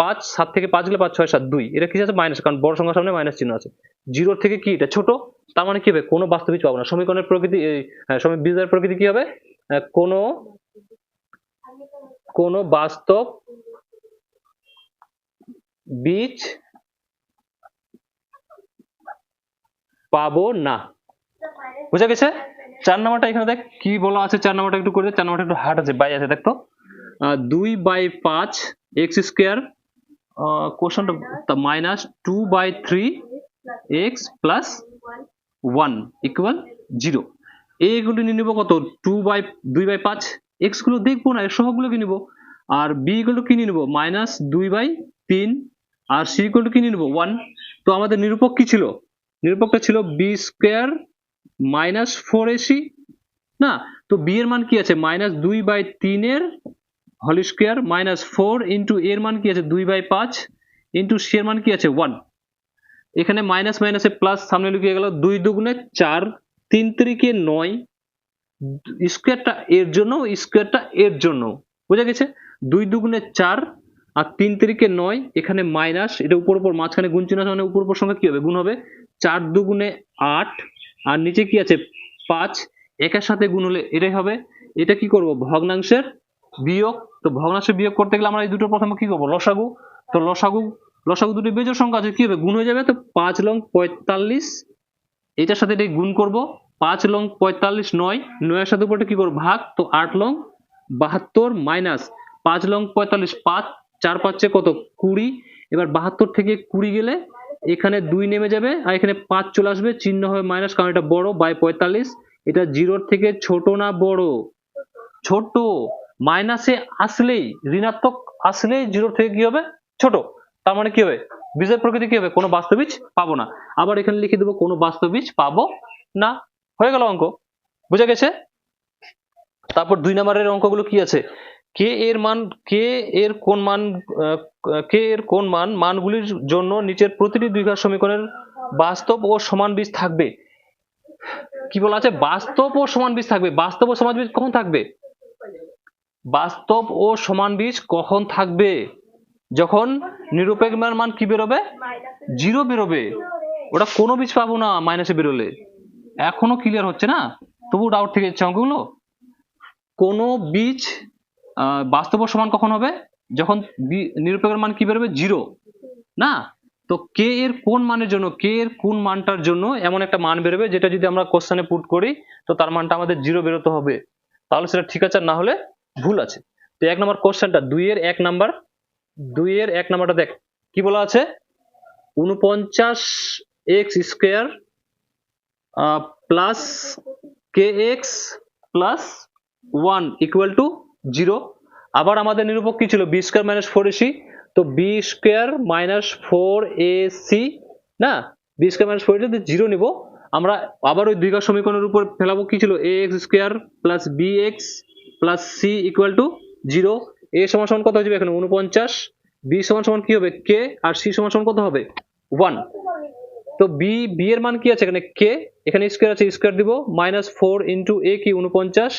S1: 5, 7 থেকে 5 গেলে 5 6 7 2, এটা কি আছে মাইনাস, কারণ বড় সংখ্যার সামনে মাইনাস চিহ্ন আছে। 0 থেকে কি এটা ছোট, তার মানে কি হবে, কোনো বাস্তব বীজ পাবো না। সমীকরণের প্রকৃতি বীজের প্রকৃতি কি হবে, কোনো বাস্তব বীজ পাবো না। বুঝা গেছে? 4 নাম্বারটা এখানে দেখ কি বলা আছে, 4 নাম্বারটা একটু করে দে, 4 নাম্বারটা একটু হার্ড আছে, বাই আছে, দেখ তো 2/5 x স্কয়ার কোশ্চেনটা মাইনাস 2/3 x প্লাস 1 ইকুয়াল 0। এগুলো নিয়ে নিব কত, 2/5, x গুলো দেখবো না, এর সহগগুলোকে নিব। আর b গুলো কি নিয়ে নিব, -2/3, আর c গুলো কি নিয়ে নিব 1। তো আমাদের নিরূপক কি ছিল, নিরূপকটা ছিল b স্কয়ার মাইনাস 4ac না। তো b এর মান কি আছে, -2/3 এর হোল স্কয়ার মাইনাস 4 ইন্টু এর মান কি আছে 2/5 ইন্টু c এর মান কি আছে 1। এখানে মাইনাস মাইনাসে প্লাস সামনে লুকিয়ে গেল, 2 দুগুণে 4, 3 তিরিকে 9, স্কয়ারটা এর জন্য, স্কয়ারটা এর জন্য। বোঝা গেছে? 2 দুগুণে 4 আর 3 তিরিকে 9, এখানে মাইনাস, এটা উপর উপর মাঝখানে গুণ চিহ্ন আছে, মানে উপর উপর সংখ্যা কি হবে, গুণ হবে। 4 দুগুণে 8 আর নিচে কি আছে 5, একের সাথে গুণ হলে এটাই হবে। এটা কি করব, ভগ্নাংশের বিয়োগ। তো ভগ্নাংশের বিয়োগ করতে গেলে আমরা এই দুটো প্রথমে কি করব, লসাগু। তো লসাগু দুটো বেজোড় সংখ্যা আছে, কি হবে, গুণ হয়ে যাবে। তো 5 লং 45, এটার সাথে এটাই গুণ করব, 5 লং 45 9, 9 এর সাথে উপরটা কি করব ভাগ, তো 8 লং 72 মাইনাস 5 লং 45, 5 4 5 কত 20। এবার 72 থেকে 20 গেলে এখানে 2 নেমে যাবে, আর এখানে 5 চলে আসবে, চিহ্ন হবে মাইনাস, কারণ এটা বড়, বাই 45। এটা 0 থেকে ছোট না বড়, ছোট। মাইনাসে আসলেই, ঋণাত্মক আসলেই 0 থেকে কি হবে, ছোট। তার মানে কি হবে, বীজের প্রকৃতি কি হবে, কোনো বাস্তব বীজ পাবো না। আবার এখানে লিখে দেবো কোনো বাস্তব বীজ পাবো না, হয়ে গেল অঙ্ক। বুঝা গেছে? তারপর 2 নম্বরের অঙ্কগুলো কি আছে, কে এর কোন মানগুলির জন্য নিচের প্রতিটি দ্বিঘাত সমীকরণের বাস্তব ও সমান বীজ থাকবে। কি বলা আছে, বাস্তব ও সমান বীজ থাকবে। বাস্তব ও সমান বীজ কখন থাকবে, বাস্তব ও সমান বীজ কখন থাকবে, যখন নিরপেক্ষ মান কি বেরোবে, 0 বেরোবে। ওটা কোনো বীজ পাবো না মাইনাসে বেরোলে। এখনো ক্লিয়ার হচ্ছে না, তবু ডাউট থেকে যাচ্ছে অঙ্কগুলো। কোনো বীজ বাস্তব ও সমান কখন হবে, যখন নিরপেক্ষ মান কি বেরোবে, 0 না। তো কে এর কোন মানের জন্য, কে এর কোন মানটার জন্য এমন একটা মান বেরোবে, যেটা যদি আমরা কোশ্চেনে পুট করি তো তার মানটা আমাদের 0 বেরোতে হবে, তাহলে সেটা ঠিক আছে, না হলে ভুল আছে। তো 1 নম্বর কোশ্চেনটা 2 এর 1 নাম্বারটা দেখ কি বলা আছে, 49x square plus kx plus 1 equal to 0। আবার আমাদের নিরূপক কি ছিল বি স্কয়ার মাইনাস 4ac, তো বি স্কয়ার মাইনাস 4ac না, বি স্কয়ার মাইনাস 4ac তে 0 নিব আমরা। আবার ওই দ্বিঘাত সমীকরণের উপর ফেলাবো কি ছিল ax square plus bx plus c equal to 0। a সমান সমান কত হয়ে যাবে এখানে 49, b সমান সমান কি হবে k, আর c সমান সমান কত হবে 1। তো b এর মান কি আছে এখানে k, এখানে স্কয়ার আছে স্কয়ার দিব, মাইনাস 4 ইন্টু a কি 49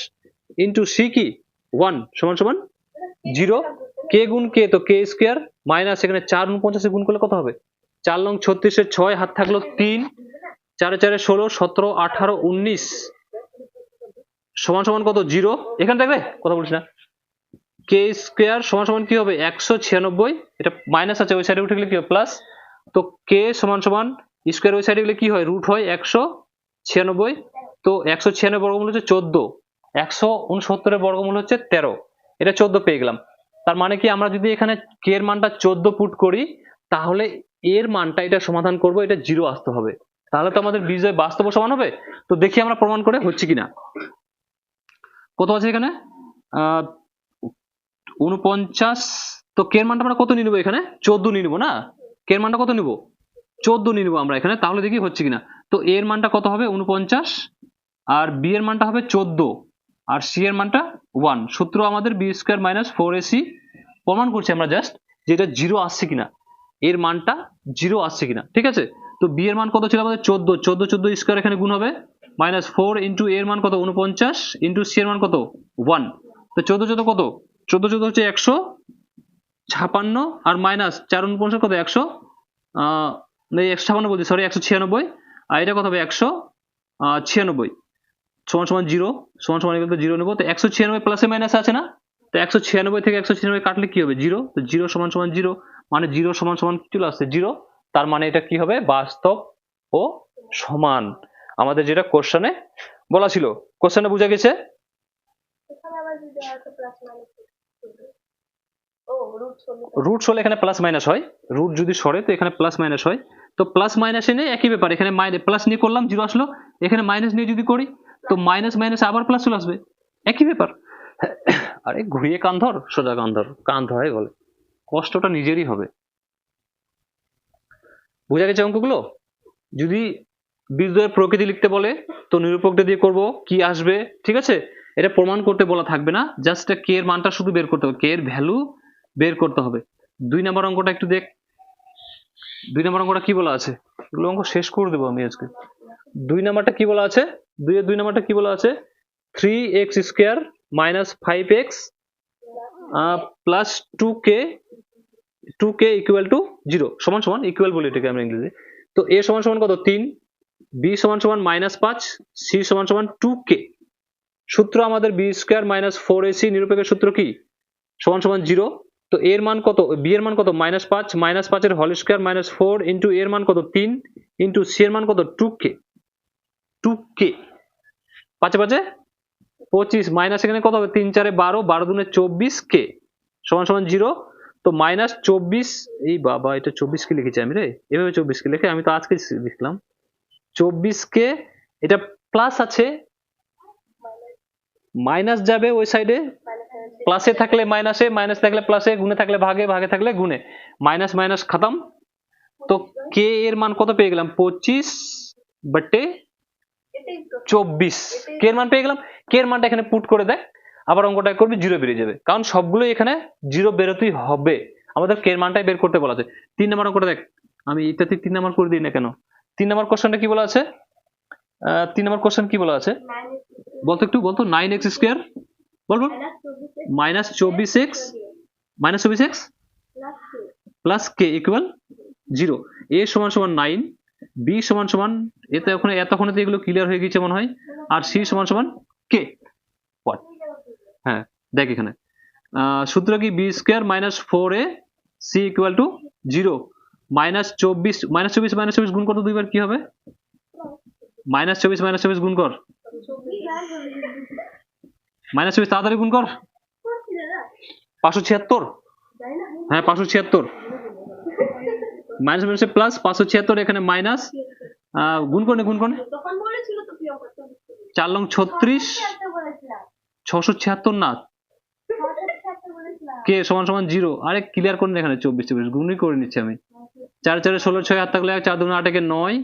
S1: ইন্টু c কি 1 সমান সমান 0। k গুণ k তো k স্কয়ার, মাইনাস এখানে 4 49 এ গুণ করলে কত হবে 4 লং 36 এর 6 হাত থাকলো 3, 4 4 16 17 18 19 সমান সমান কত 0। এখানে দেখবে কথা বলছি না, k স্কয়ার সমান সমান কি হবে 196, এটা মাইনাস আছে ওই সাইডে উঠে গেলে কি হবে প্লাস, তো k সমান সমান স্কয়ার ওই সাইডে গেলে কি হয় রুট হয় 196, তো 196 বর্গমূল হচ্ছে 14, 169 এর বর্গমূল হচ্ছে 13, এটা 14 পেয়ে গেলাম। তার মানে কি আমরা যদি এখানে k এর মানটা 14 পুট করি তাহলে এর মানটা এটা সমাধান করব, এটা 0 আসতে হবে, তাহলে তো আমাদের বিজয় বাস্তব সমান হবে। তো দেখি আমরা প্রমাণ করে হচ্ছে কিনা। কত আছে এখানে 49, তো k এর মানটা আমরা কত নিয়ে নেবো এখানে 14 নিয়ে নেবো না, k এর মানটা কত নিব 14 নিয়ে নেবো আমরা এখানে, তাহলে দেখি হচ্ছে কিনা। তো a এর মানটা কত হবে 49, আর b এর মানটা হবে 14, আর c এর মানটা 1। সূত্র আমাদের b স্কয়ার মাইনাস 4ac, প্রমাণ করছি আমরা জাস্ট যে এটা 0 আসছে কিনা, এর মানটা 0 আসছে কিনা, ঠিক আছে। তো b এর মান কত ছিল আমাদের 14, 14 14 স্কয়ার এখানে গুণ হবে, মাইনাস 4 ইন্টু a এর মান কত 49 ইন্টু c এর মান কত 1, তো 14 14 কত 14 14 হচ্ছে 156, আর মাইনাস 4 49 কত 100 156 বলছি সরি 196, আর এটা কত হবে 196 সমান সমান 0 সমান সমান এগুলো 0 নেব, তো 196 প্লাসে মাইনাসে আছে না, তো 196 থেকে 196 কাটলে কি হবে 0, তো 0 সমান সমান 0, মানে 0 সমান সমান কি চলে আসছে 0, তার মানে এটা কি হবে বাস্তব ও সমান, আমাদের যেটা কোশ্চেনে বলা ছিল। কোশ্চেনটা বোঝা গেছে? রুট সরলে এখানে প্লাস মাইনাস হয়, রুট যদি সরে তো এখানে প্লাস মাইনাস হয়, তো প্লাস মাইনাস এনে একই ব্যাপার, এখানে প্লাস নিয়ে করলাম 0 আসলো, এখানে মাইনাস নিয়ে যদি করি তো মাইনাস মাইনাস আবার প্লাস চলে আসবে, একই ব্যাপার। আরে ঘুরিয়ে কান ধর সোজা কান ধরাই বলে, কষ্টটা নিজেরই হবে। বোঝা গেছে অঙ্কগুলো? যদি বীজদ্বয়ের প্রকৃতি লিখতে বলে তো নিরূপকটা দিয়ে করব, কি আসবে ঠিক আছে, এটা প্রমাণ করতে বলা থাকবে না, জাস্ট কে এর মানটা শুধু বের করতে হবে, কে এর ভ্যালু বের করতে হবে। 2 নম্বর অঙ্কটা একটু দেখ, 2 নম্বর অঙ্কটা কি বলা আছে, এগুলো অঙ্ক শেষ করে দেবো আমি আজকে। 2 নম্বরটা কি বলা আছে, 2 নম্বরটা কি বলা আছে 3x square minus 5x plus 2k equal to 0 সমান সমান, ইকুয়াল বলি এটাকে আমরা ইংরেজি, তো a সমান সমান কত 3, b সমান সমান মাইনাস 5, c সমান সমান 2k। সূত্র আমাদের b স্কয়ার মাইনাস 4ac, নিরূপকের সূত্র কি সমান সমান 0, তো a এর মান কত, b এর মান কত মাইনাস 5, মাইনাস 5 এর whole square minus 4 into a এর মান কত 3 ইন্টু c এর মান কত 2k, 5 5 25, মাইনাস এখানে কত হবে 3 4 12, 12 দুনে 24k সমান সমান 0, তো মাইনাস 24, এই বাবা এটা 24 কে লিখেছি আমি রে, এভাবে 24 কে লিখে আমি তো আজকে লিখলাম 24k, এটা প্লাস আছে মাইনাস যাবে ওই সাইডে, প্লাসে থাকলে মাইনাসে, মাইনাস থাকলে প্লাসে, গুণে থাকলে ভাগে, ভাগে থাকলে গুণে, মাইনাস মাইনাস খতম। তো কে এর মান কত পেয়ে গেলাম 25/24, কে এর মান পেয়ে গেলাম, কে এর মানটা এখানে পুট করে দেখ, আবার অঙ্কটা করবি 0 বেরিয়ে যাবে, কারণ সবগুলো এখানে 0 বেরোতেই হবে, আমাদের কে এর মানটাই বের করতে বলা আছে। 3 নম্বর অঙ্কটা দেখ, আমি এটাতে 3 নম্বর করে দিই না কেন, 3 নম্বর কোশ্চেনটা কি বলা আছে, 3 নম্বর কোশ্চেন কি বলা আছে বলতো একটু বলতো, 9x square ball ball, minus 24x plus k equal 0, a সমান সমান 9, b সমান সমান, এতে ওখানে এতক্ষণে তো এগুলো ক্লিয়ার হয়ে গেছে মনে হয়, আর c সমান সমান k। হ্যাঁ দেখ এখানে সূত্র কি b square minus 4ac equal to 0, minus 24 গুণ কত দুইবার কি হবে, মাইনাস 24 গুণ কর, মাইনাস 24 তাড়াতাড়ি গুণ কর, 576, হ্যাঁ 576, মাইনাস মাইনাসে প্লাস 576, এখানে মাইনাস, গুণ করে 4 লং 36, 676 না, কে সমান সমান 0। আরে ক্লিয়ার করে এখানে 24 গুণই করে নিচ্ছি আমি। 4 4 16 6 হাত থাকলে 4 দুগুণে 8 একে 9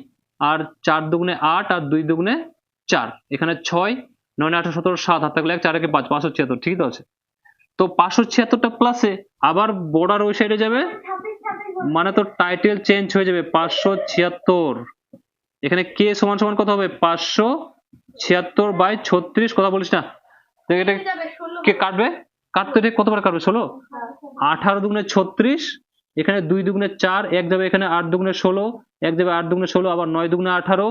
S1: আর 4 দুগুণে 8 আর 2 দুগুণে 4, এখানে 6 9 8 17 7 হাত থাকলে 4 একে 5 576, ঠিক তো আছে। তো 576টা প্লাসে আবার বর্ডার ওই সাইডে যাবে, মানে তো টাইটেল চেঞ্জ হয়ে যাবে 576। এখানে কে সমান সমান কত হবে 576/36, কথা বলিস না। তো এটা কে কাটবে, কাটতে এটা কতবার কাটবে 16, 18 দুগুণে 36, এখানে 2 দুগুণে 4, এক যাবে এখানে 8 দুগুণে 16, এক যাবে 8 দুগুণে 16, আবার 9 দুগুণে 18,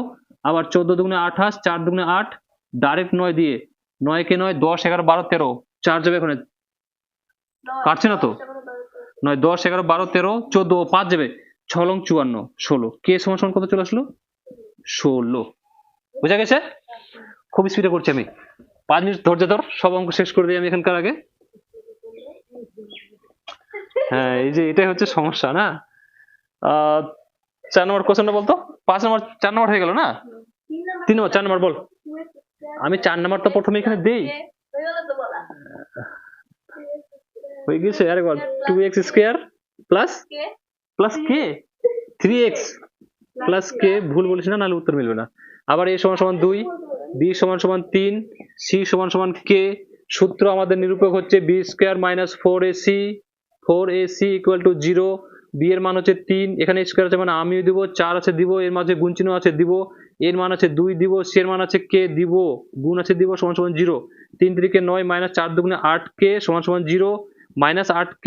S1: আবার 14 দুগুণে 28, 4 দুগুণে 8, ডাইরেক্ট 9 দিয়ে 9 কে 9 10 11 12 13, 4 যাবে এখানে, কাটছে না তো, 9 10 11 12 13 14 ও 5 যাবে, 6 লং 54 16, কে সমান সমান কত চলে আসলো 16। বুঝা গেছে? খুব স্পিডে করছি আমি, 5 মিনিট ধৈর্য ধর, সব অঙ্ক শেষ করে দিই আমি এখানকার আগে। হ্যাঁ, এই যে এটাই হচ্ছে সমস্যা না। 4 নম্বর কোশ্চেনটা বলতো, 5 নম্বর 4 নম্বর হয়ে গেল না, 3 নম্বর 4 নম্বর বল। আমি 4 নম্বর তো প্রথমে এখানে দেই, হয়ে গেছে। আরে বল 2x স্কয়ার প্লাস প্লাস কে 3x প্লাস কে, ভুল বলিস না, নাহলে উত্তর মিলবে না। আবার a সমান সমান 2, b সমান সমান 3, c সমান সমান k। সূত্র আমাদের নিরূপক হচ্ছে b square minus 4ac, 4ac equal to 0। b এর মান হচ্ছে 3, এখানে স্কয়ার আছে মানে আমিও দিব, 4 আছে দিব, এর মাঝে গুণ চিহ্ন আছে দিব, এর মান আছে 2 দিব, c এর মান আছে k দিব, গুণ আছে দিব, সমান সমান 0। 3 3 9 মাইনাস 4 দুগুণে 8k সমান সমান 0, মাইনাস 8k,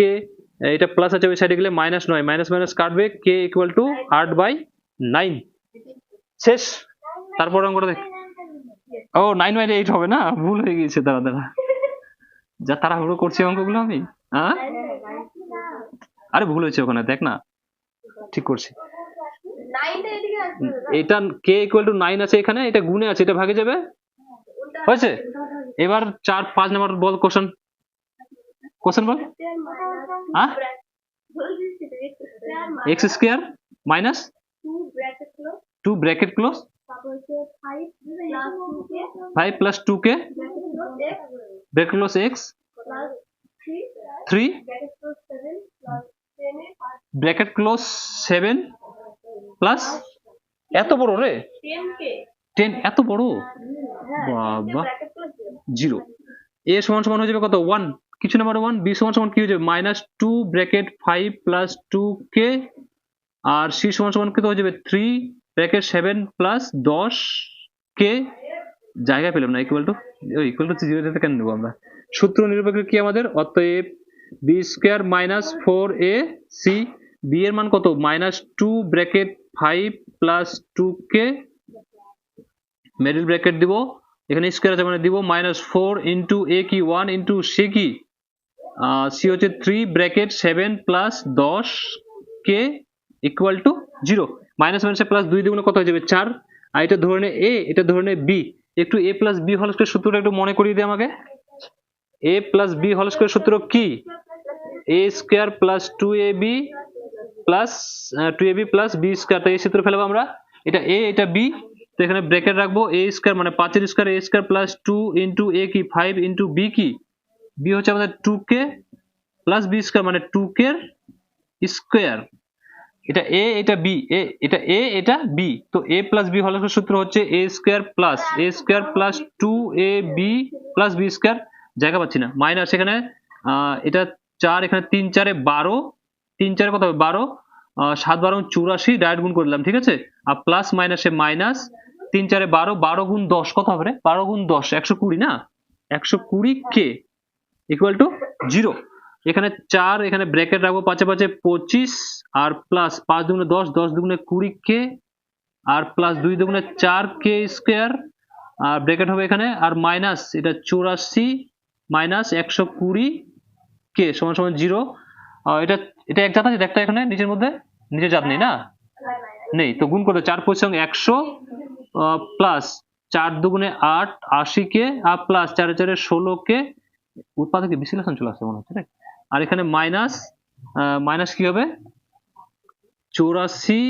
S1: এটা প্লাস আছে ওই সাইডে গেলে মাইনাস 9, মাইনাস মাইনাস কাটবে, k ইকুয়াল টু 8/9। শেষ। তারপর অঙ্কটা দেখ। ও 9/8 হবে না, ভুল হয়ে গিয়েছে, দাঁড়া দাঁড়া, যা তাড়াহুড়ো করছি অঙ্কগুলো আমি। হ্যাঁ, আরে ভুল হয়েছে ওখানে, দেখ না, ঠিক করছি। এটা k ইকুয়াল টু 9 আছে এখানে, এটা গুণে আছে, এটা ভাগে যাবে, হয়েছে। এবার 4 5 নম্বর বল, কোশ্চেন বল। হ্যাঁ, x square minus 2 bracket close 5 plus 2k bracket close x 3 bracket close 7 plus, এত বড় রে 10, এত বড়, বাবা 0। a সমান সমান হয়ে যাবে কত 1, কিছু না মানে 1। b সমান সমান কি হয়ে যাবে মাইনাস 2 ব্র্যাকেট 5 প্লাস 2k, আর c সমান সমান কত হয়ে যাবে 3 ব্র্যাকেট 7 প্লাস 10k, জায়গা পেলাম না, ইকুয়াল টু 0 যেতে কেন নেবো আমরা, সূত্র নিরপেক্ষ কি আমাদের, অতএব b square minus 4ac, b এর মান কত minus 2 bracket 5 plus 2k, middle bracket দিব, এখানে স্কয়ার আছে মানে দিব মাইনাস 4 ইন্টু a কি 1 ইন্টু c কি c হচ্ছে 3 bracket 7 plus 10k equal to 0। Minus মাইনাসে প্লাস 2 দ্বিগুণে কত হয়ে যাবে 4, আর এটা ধরে নে a, এটা ধরে নে b। একটু a plus b whole square সূত্রটা একটু মনে করিয়ে দিই আমাকে। a plus b whole square সূত্র কি, a square plus 2ab plus 2ab plus b square, তো এই সূত্র ফেলবো আমরা, এটা a এটা b, তো এখানে ব্র্যাকেট রাখবো, a স্কয়ার মানে 5 এর square, a square plus 2 into a কি 5 ইনটু b কি, b হচ্ছে আমাদের 2k প্লাস b স্কয়ার মানে 2k এর স্কয়ার, এটা a এটা b, এটা a এটা b, তো a plus b whole square সূত্র হচ্ছে a square plus 2ab plus b square, জায়গা পাচ্ছি না, মাইনাস এখানে এটা 4, এখানে 3 4 12, 3 4 কত হবে 12, 7 12 84, ডাইরেক্ট গুণ করে দিলাম, ঠিক আছে। আর প্লাস মাইনাসে মাইনাস, 3 4 12, 12 গুণ 10 কত হবে রে, 12 গুণ 10 120 না, 120k ইকুয়াল টু 0। এখানে 4, এখানে ব্র্যাকেট রাখবো 5 5 25, আর প্লাস 5 দুগুণে 10, 10 দুগুণে 20k, আর প্লাস 2 দুগুণে 4k স্কয়ার, আর ব্র্যাকেট হবে এখানে, আর মাইনাস এটা 84 মাইনাস 120k সমান সমান 0। এটা এটা এক জাত আছে, দেখতে এখানে নিচের মধ্যে, নিচের জাত নেই না, নেই, তো গুণ করতে 4 5 100 প্লাস 4 দুগুণে 8 80k, আর প্লাস 4 4 16k, উৎপাদকে বিশ্লেষণ চলে আসছে মনে হচ্ছে রে। আর এখানে মাইনাস মাইনাস কি হবে 84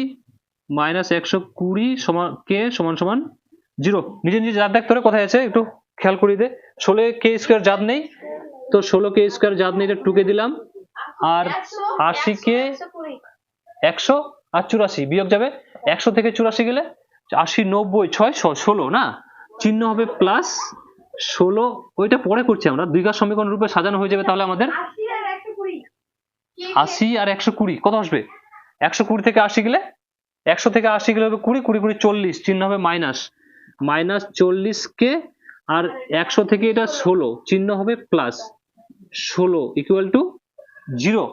S1: মাইনাস 120 সমান কে সমান সমান 0। নিজে নিজে জাত দেখ তোরে কোথায় আছে একটু খেয়াল করি দে, 16 কে স্কোয়ার জাত নেই, তো 16 কে স্কোয়ার জাত নেই, এটা 2 কে দিলাম, আর 80 কে 100 আর 84 বিয়োগ যাবে, 100 থেকে 84 গেলে 80 90 600 16 না, চিহ্ন হবে প্লাস 16, ওইটা পরে করছি আমরা, দ্বিঘাত সমীকরণ রূপে সাজানো হয়ে যাবে। তাহলে আমাদের 80 আর 120 কত আসবে, 120 থেকে 80 গেলে, 100 থেকে 80 গেলে হবে 20, 20 20 40, চিহ্ন হবে মাইনাস, মাইনাস 40 কে, আর 100 থেকে এটা 16, চিহ্ন হবে প্লাস 16 ইকুয়াল টু 0।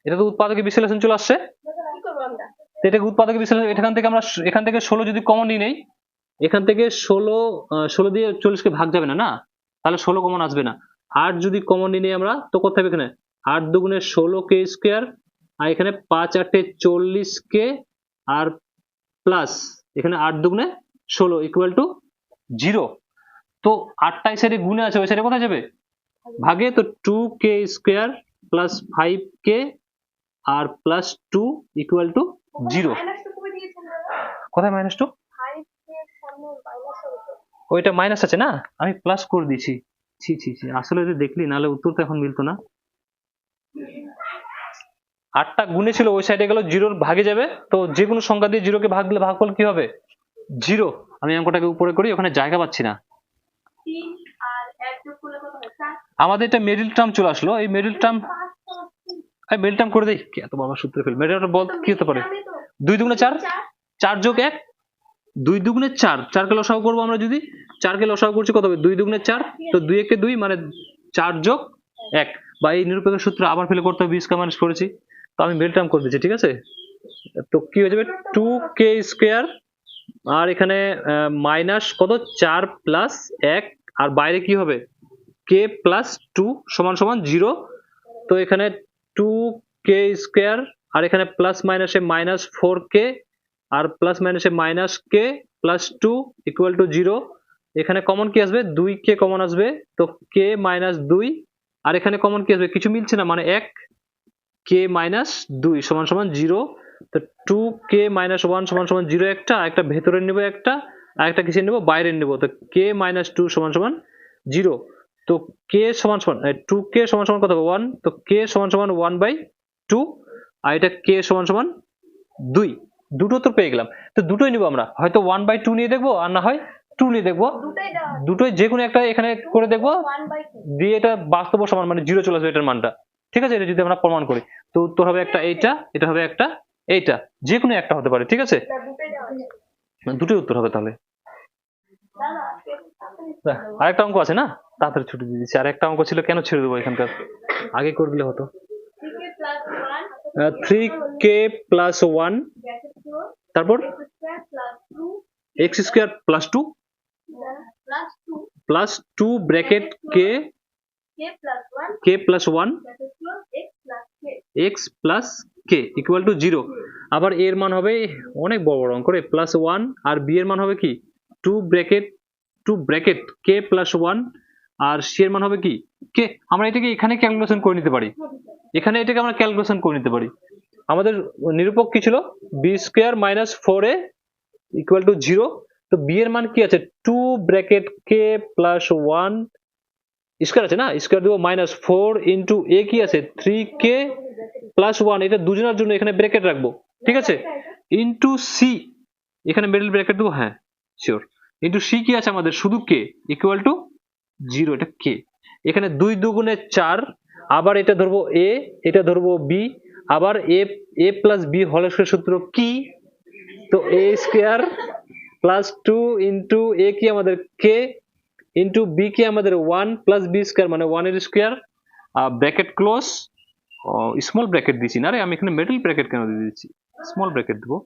S1: এটা তো উৎপাদকে বিশ্লেষণ চলে আসছে, এটাকে উৎপাদকে বিশ্লেষণ, এখান থেকে 16 যদি কমন নিয়ে নেই, এখান থেকে 16 দিয়ে 40 কে ভাগ যাবে না, না তাহলে 16 কমন আসবে না। আর যদি কমন নিয়ে নেই আমরা, তো কত হবে এখানে 8 দুগুণে 16 কে স্কোয়ার, আর এখানে 5 8 40 কে, আর প্লাস এখানে 8 দুগুণে 16 ইকুয়াল টু 0। তো 8টা এই সাইডে গুণে আছে, ওই সাইডে কোথায় যাবে, ভাগে, তো 2 কে স্কোয়ার প্লাস 5 কে আর প্লাস 2 ইকুয়াল টু 0। কোথায় -2? ওইটা মাইনাস আছে না, আমি প্লাস করে দিয়েছি। ছি ছি ছি, আসলে এটা দেখলি, নাহলে উত্তর তো এখন মিলতো না। 8টা গুণে ছিল, ওই সাইডে গেল 0 ভাগে যাবে, তো যে কোনো সংখ্যা দিয়ে 0 কে ভাগ দিলে ভাগফল কি হবে 0। আমি অঙ্কটাকে উপরে করি, ওখানে জায়গা পাচ্ছি না। আমাদের এটা মিডল টার্ম চলে আসলো, এই মিডল টার্ম করে দেই, এত বাবা সূত্রে ফেল, মিডল টার্ম বল কি হতে পারে, 2 দুগুণে 4, 4 যোগ 1, 2 দুগুণে 4, 4 কে লসাগু করবো আমরা, যদি 4 কে লসাগু করছি কত হবে, 2 দুগুণে 4, তো 2 একে 2, মানে 4 যোগ 1, বা এই নিরপেক্ষ সূত্র আবার ফেলে করতে হবে, 20 কে মাইনাস করেছি, তো আমি মিডল টার্ম করে দিচ্ছি, ঠিক আছে। তো কি হয়ে যাবে 2 কে স্কোয়ার, আর এখানে মাইনাস কত 4 প্লাস 1, আর বাইরে কি হবে কে প্লাস 2 সমান সমান 0। তো এখানে 2 কে স্কোয়ার, আর এখানে প্লাস মাইনাসে মাইনাস 4 কে, আর প্লাস মাইনাসে minus k plus 2 equal to 0। এখানে কমন কি আসবে, 2 কে কমন আসবে, তো কে মাইনাস 2, আর এখানে কমন কি আসবে, কিছু মিলছে না, মানে 1, কে মাইনাস 2 সমান সমান 0। তো 2 কে মাইনাস 1 সমান সমান 0, একটা ভেতরে নেব, আর একটা কিসে নেব, বাইরে নেব, তো কে মাইনাস 2 সমান সমান 0। তো কে সমান সমান 2 কে সমান সমান কত হবে 1, তো কে সমান সমান 1/2, আর এটা কে সমান সমান 2, দুটো তো পেয়ে গেলাম। তো দুটোই নিব আমরা, হয়তো 1/2 নিয়ে দেখবো, আর না হয় 2 নিয়ে দেখবো, দুটোই যে কোনো একটা এখানে করে দেখবো, দিয়ে এটা বাস্তব সমান, মানে 0 চলে আসবে এটার মানটা, ঠিক আছে। এটা যদি আমরা প্রমাণ করি, তো উত্তর হবে একটা এইটা, এটা হবে একটা এইটা, যে কোনো একটা হতে পারে, ঠিক আছে, দুটোই উত্তর হবে। তাহলে আরেকটা অঙ্ক আছে না, তাড়াতাড়ি ছুটি দিয়ে দিচ্ছি, আরেকটা অঙ্ক ছিল, কেন ছেড়ে দেবো, এখানকার আগে করে দিলে হতো। 3k প্লাস 1, তারপর x square plus 2 plus 2 bracket k plus 1 x plus K equal to 0। আবার এর মান হবে, অনেক বড় বড় অঙ্ক করে, প্লাস 1, আর বি এর মান হবে কি 2 ব্র্যাকেট কে প্লাস 1, আর সি এর মান হবে কি কে। আমরা এটাকে এখানে ক্যালকুলেশন করে নিতে পারি, এখানে এটাকে আমরা ক্যালকুলেশন করে নিতে পারি। আমাদের নিরূপক কি ছিল, B square minus 4a equal to 0। তো বি এর মান কি আছে, 2 ব্র্যাকেট কে প্লাস 1 স্কোয়ার আছে না, স্কোয়ার দিব, মাইনাস 4 ইন্টু এ কি আছে 3k প্লাস 1, এটা দুজনের জন্য এখানে ব্র্যাকেট রাখবো, ঠিক আছে, ইন্টু সি, এখানে মিডল ব্র্যাকেট দেবো, হ্যাঁ শিওর, ইন্টু সি কি আছে আমাদের শুধু কে ইকুয়াল টু 0, এটা কে। এখানে 2 দুগুণে 4, আবার এটা ধরবো এ, এটা ধরবো বি, আবার এ প্লাস বি হোল স্কয়ার সূত্র কি, তো এ স্কয়ার প্লাস 2 ইন্টু এ কি আমাদের কে, ইন্টু বি কি আমাদের 1 প্লাস বি স্কয়ার, মানে 1 এর square, bracket close, small bracket দিছি না রে, আমি এখানে মিডল ব্র্যাকেট কেন দিয়ে দিচ্ছি, স্মল ব্র্যাকেট দেবো।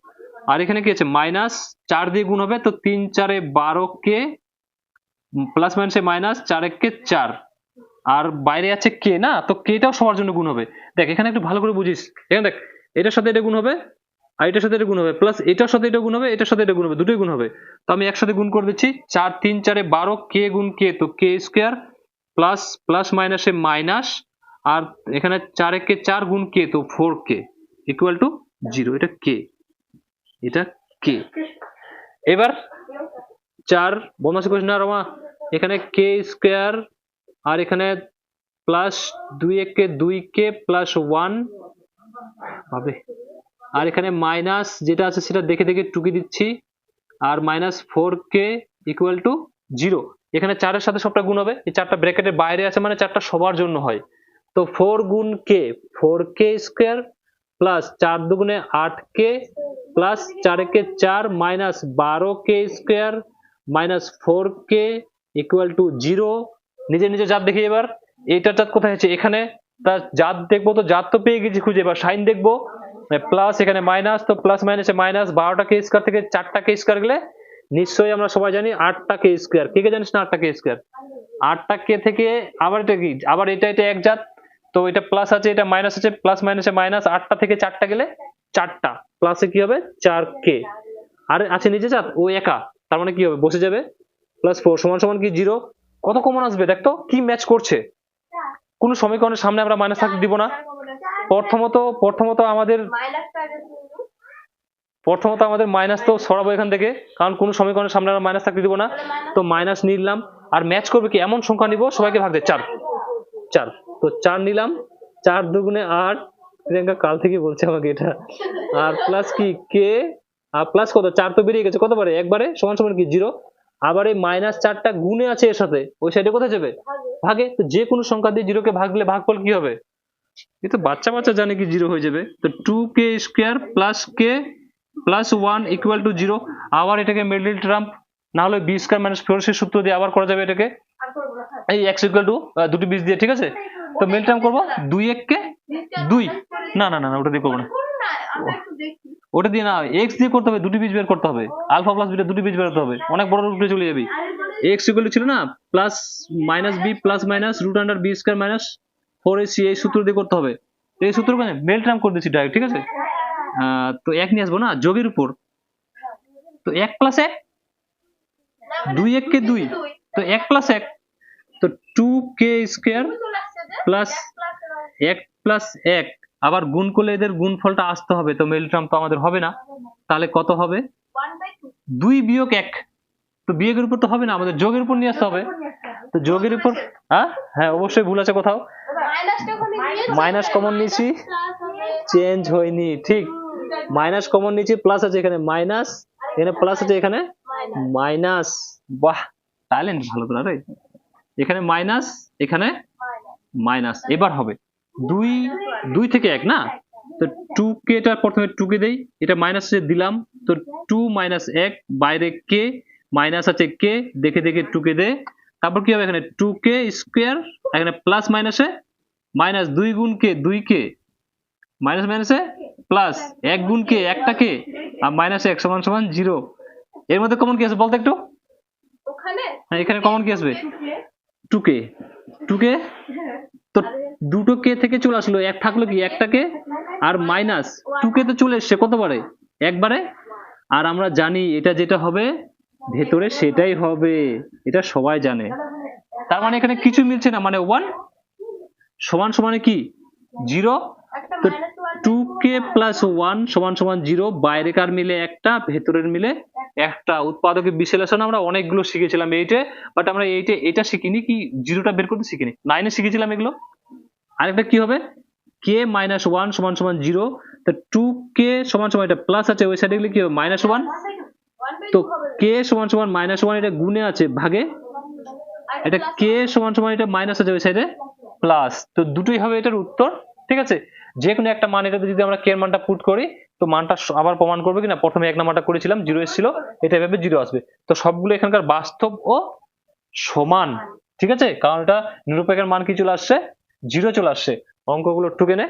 S1: আর এখানে কি আছে, মাইনাস 4 দিয়ে গুণ হবে, তো 3 4 12 কে, প্লাস মাইনাসে মাইনাস 4 1 কে 4, আর বাইরে আছে কে না, তো কেটাও সবার জন্য গুণ হবে। দেখ এখানে একটু ভালো করে বুঝিস, এখানে দেখ এটার সাথে এটা গুণ হবে, আর এটার সাথে এটা গুণ হবে, প্লাস এটার সাথে এটা গুণ হবে, এটার সাথে এটা গুণ হবে, দুটোই গুণ হবে। তো আমি একসাথে গুণ করে দিচ্ছি, 4 3 4 12 কে গুণ কে, তো কে স্কয়ার প্লাস প্লাস মাইনাসে মাইনাস, আর এখানে 4 1 কে 4 গুণ কে, তো 4k ইকুয়াল টু 0, এটা কে, এটা কে। এবার 4 বোনাস কোশ্চেন আর এখানে কে স্কয়ার আর এখানে প্লাস 2 কে প্লাস 1 হবে, আর এখানে মাইনাস যেটা আছে সেটা দেখে দেখে টুকে দিচ্ছি, আর -4k ইকুয়াল টু 0। এখানে 4 এর সাথে সবটা গুণ হবে, এই 4টা ব্র্যাকেটের বাইরে আছে মানে 4টা সবার জন্য হয়। তো 4 গুণ k 4k স্কয়ার প্লাস 4 দুগুণে 8k প্লাস 4 একে 4 minus 12k square minus 4k equal to 0। নিজে নিজে জাত দেখি এবার, এইটার জাত কোথায় আছে এখানে, তার জাত দেখবো, তো জাত তো পেয়ে গেছি খুঁজে, এবার সাইন দেখবো, প্লাস এখানে মাইনাস, তো প্লাস মাইনাসে মাইনাস, 12টা কে স্কয়ার থেকে 4টা কে স্কয়ার গেলে নিশ্চয়ই আমরা সবাই জানি 8টা কে স্কয়ার। কে কে জানিস না 8টা কে স্কয়ার? 8টা কে থেকে আবার এটা কি, আবার এটা এক জাত, তো এটা প্লাস আছে এটা মাইনাস আছে, প্লাস মাইনাসে মাইনাস, 8টা থেকে 4টা গেলে 4টা, প্লাসে কি হবে 4k, আর আছে নিচে জাত ও একা, তার মানে কি হবে বসে যাবে প্লাস 4 সমান সমান কি 0। কত কমন আসবে দেখ তো কি ম্যাচ করছে। কোন সমীকরণের সামনে আমরা মাইনাস থাকতে দিব না। প্রথমত আমাদের মাইনাস তো সরাবো এখান থেকে, কারণ কোন সমীকরণের সামনে আমরা মাইনাস থাকতে দিব না, তো মাইনাস নিলাম। আর ম্যাচ করবে কি, এমন সংখ্যা নিব সবাইকে ভাগ দেয় 4, তো 4 নিলাম, 4 দুগুণে 8, প্রিয়াঙ্কা কাল থেকে বলছে আমাকে এটা, আর প্লাস কি কে, আর প্লাস কত 4 তো বেরিয়ে গেছে, কতবারে একবারে সমান সমান কি 0। আবার এই -4টা গুণে আছে এর সাথে, ওই সাইডে কোথায় যাবে ভাগে, তো যে কোনো সংখ্যা দিয়ে 0 কে ভাগলে ভাগফল কি হবে, এই তো বাচ্চা জানে কি 0 হয়ে যাবে। তো 2k square plus k plus 1 equal to 0। আবার এটাকে মিডল টার্ম না হলে b স্কয়ার মাইনাস 4 এর সূত্র দিয়ে আবার করা যাবে এটাকে, এই x ইকুয়াল টু দুটো বীজ দিয়ে, ঠিক আছে। তো মিডল টার্ম করব 2 কে 2, না ওটা দিয়ে করব না, ওটা দিয়ে না, x দিয়ে করতে হবে, দুটো বীজ বের করতে হবে, আলফা প্লাস বিটা দুটো বীজ বের করতে হবে, অনেক বড় রূপে চলে যাবে। x ইকুয়াল টু ছিল না plus minus b plus minus root under b square minus 4ac, এই সূত্র দিয়ে করতে হবে। এই সূত্র মানে মেল টার্ম করে দিচ্ছি ডাইরেক্ট, ঠিক আছে। তো 1 নিয়ে আসবো না যোগের উপর, তো 1 প্লাস 1 2 1 কে 2, তো 1 প্লাস 1, তো 2k স্কয়ার প্লাস 1 প্লাস 1, আবার গুণ করলে এদের গুণফলটা আসতে হবে, তো মেল টার্ম তো আমাদের হবে না, তাহলে কত হবে 2 বিয়োগ 1, তো বিয়োগের উপর তো হবে না, আমাদের যোগের উপর নিয়ে আসতে হবে। তো যোগের উপর হ্যাঁ অবশ্যই ভুল আছে কোথাও, মাইনাস কমন নিয়েছি, চেঞ্জ হয়নি, ঠিক, মাইনাস কমন নিয়েছি, প্লাস আছে এখানে মাইনাস, এখানে প্লাস আছে এখানে মাইনাস, বাহ ট্যালেন্ট ভালো তো রে, এখানে মাইনাস এখানে মাইনাস, এবার হবে 2 থেকে 1 না, তো 2k টা প্রথমে 2k দেই, এটা মাইনাস দিলাম, তো 2 মাইনাস 1 বাইরে k মাইনাস আছে k, দেখে দেখে 2k দে, তারপর কি হবে এখানে 2k স্কয়ার, এখানে প্লাস মাইনাসে মাইনাস 2 গুণ k 2k মাইনাস মাইনাসে প্লাস 1 গুণ k 1টা k আর মাইনাস 1 সমান সমান 0। এর মধ্যে কমন কি আছে বলতো একটু, হ্যাঁ এখানে কমন কি আসবে 2k তো দুটো কে থেকে চলে আসলো, 1 থাকলো কি 1টা কে, আর মাইনাস 2k তো চলে এসছে কতবারে একবারে, আর আমরা জানি এটা যেটা হবে ভেতরে সেটাই হবে, এটা সবাই জানে। তার মানে এখানে কিছু মিলছে না, মানে 1 সমান সমান কি 0, তো 2k প্লাস 1 সমান সমান 0, বাইরেকার মিলে একটা ভেতরের মিলে একটা। উৎপাদকের বিশ্লেষণ আমরা অনেকগুলো শিখেছিলাম এইটে, বাট আমরা এইটে এটা শিখিনি কি, 0টা বের করতে শিখিনি, 9 এ শিখেছিলাম এগুলো। আরেকটা কি হবে k মাইনাস 1 সমান সমান 0, তো 2k সমান সমান এটা প্লাস আছে, ওই সাইডে গেলে কি হবে মাইনাস 1, তো k সমান সমান মাইনাস 1 এটা গুণে আছে ভাগে, এটা k সমান সমান এটা মাইনাস আছে ওই সাইডে প্লাস, তো দুটোই হবে এটার উত্তর, ঠিক আছে। যে কোনো একটা মান এটাতে যদি আমরা k এর মানটা পুট করি, তো মানটা আবার প্রমাণ করবে কিনা, প্রথমে 1 নাম্বারটা করেছিলাম 0 এসেছিল, এটা এভাবে 0 আসবে, তো সবগুলো এখানকার বাস্তব ও সমান, ঠিক আছে, কারণ এটা নিরপেক্ষের মান কি চলে আসছে 0 চলে আসছে। অঙ্কগুলো টুকে নে।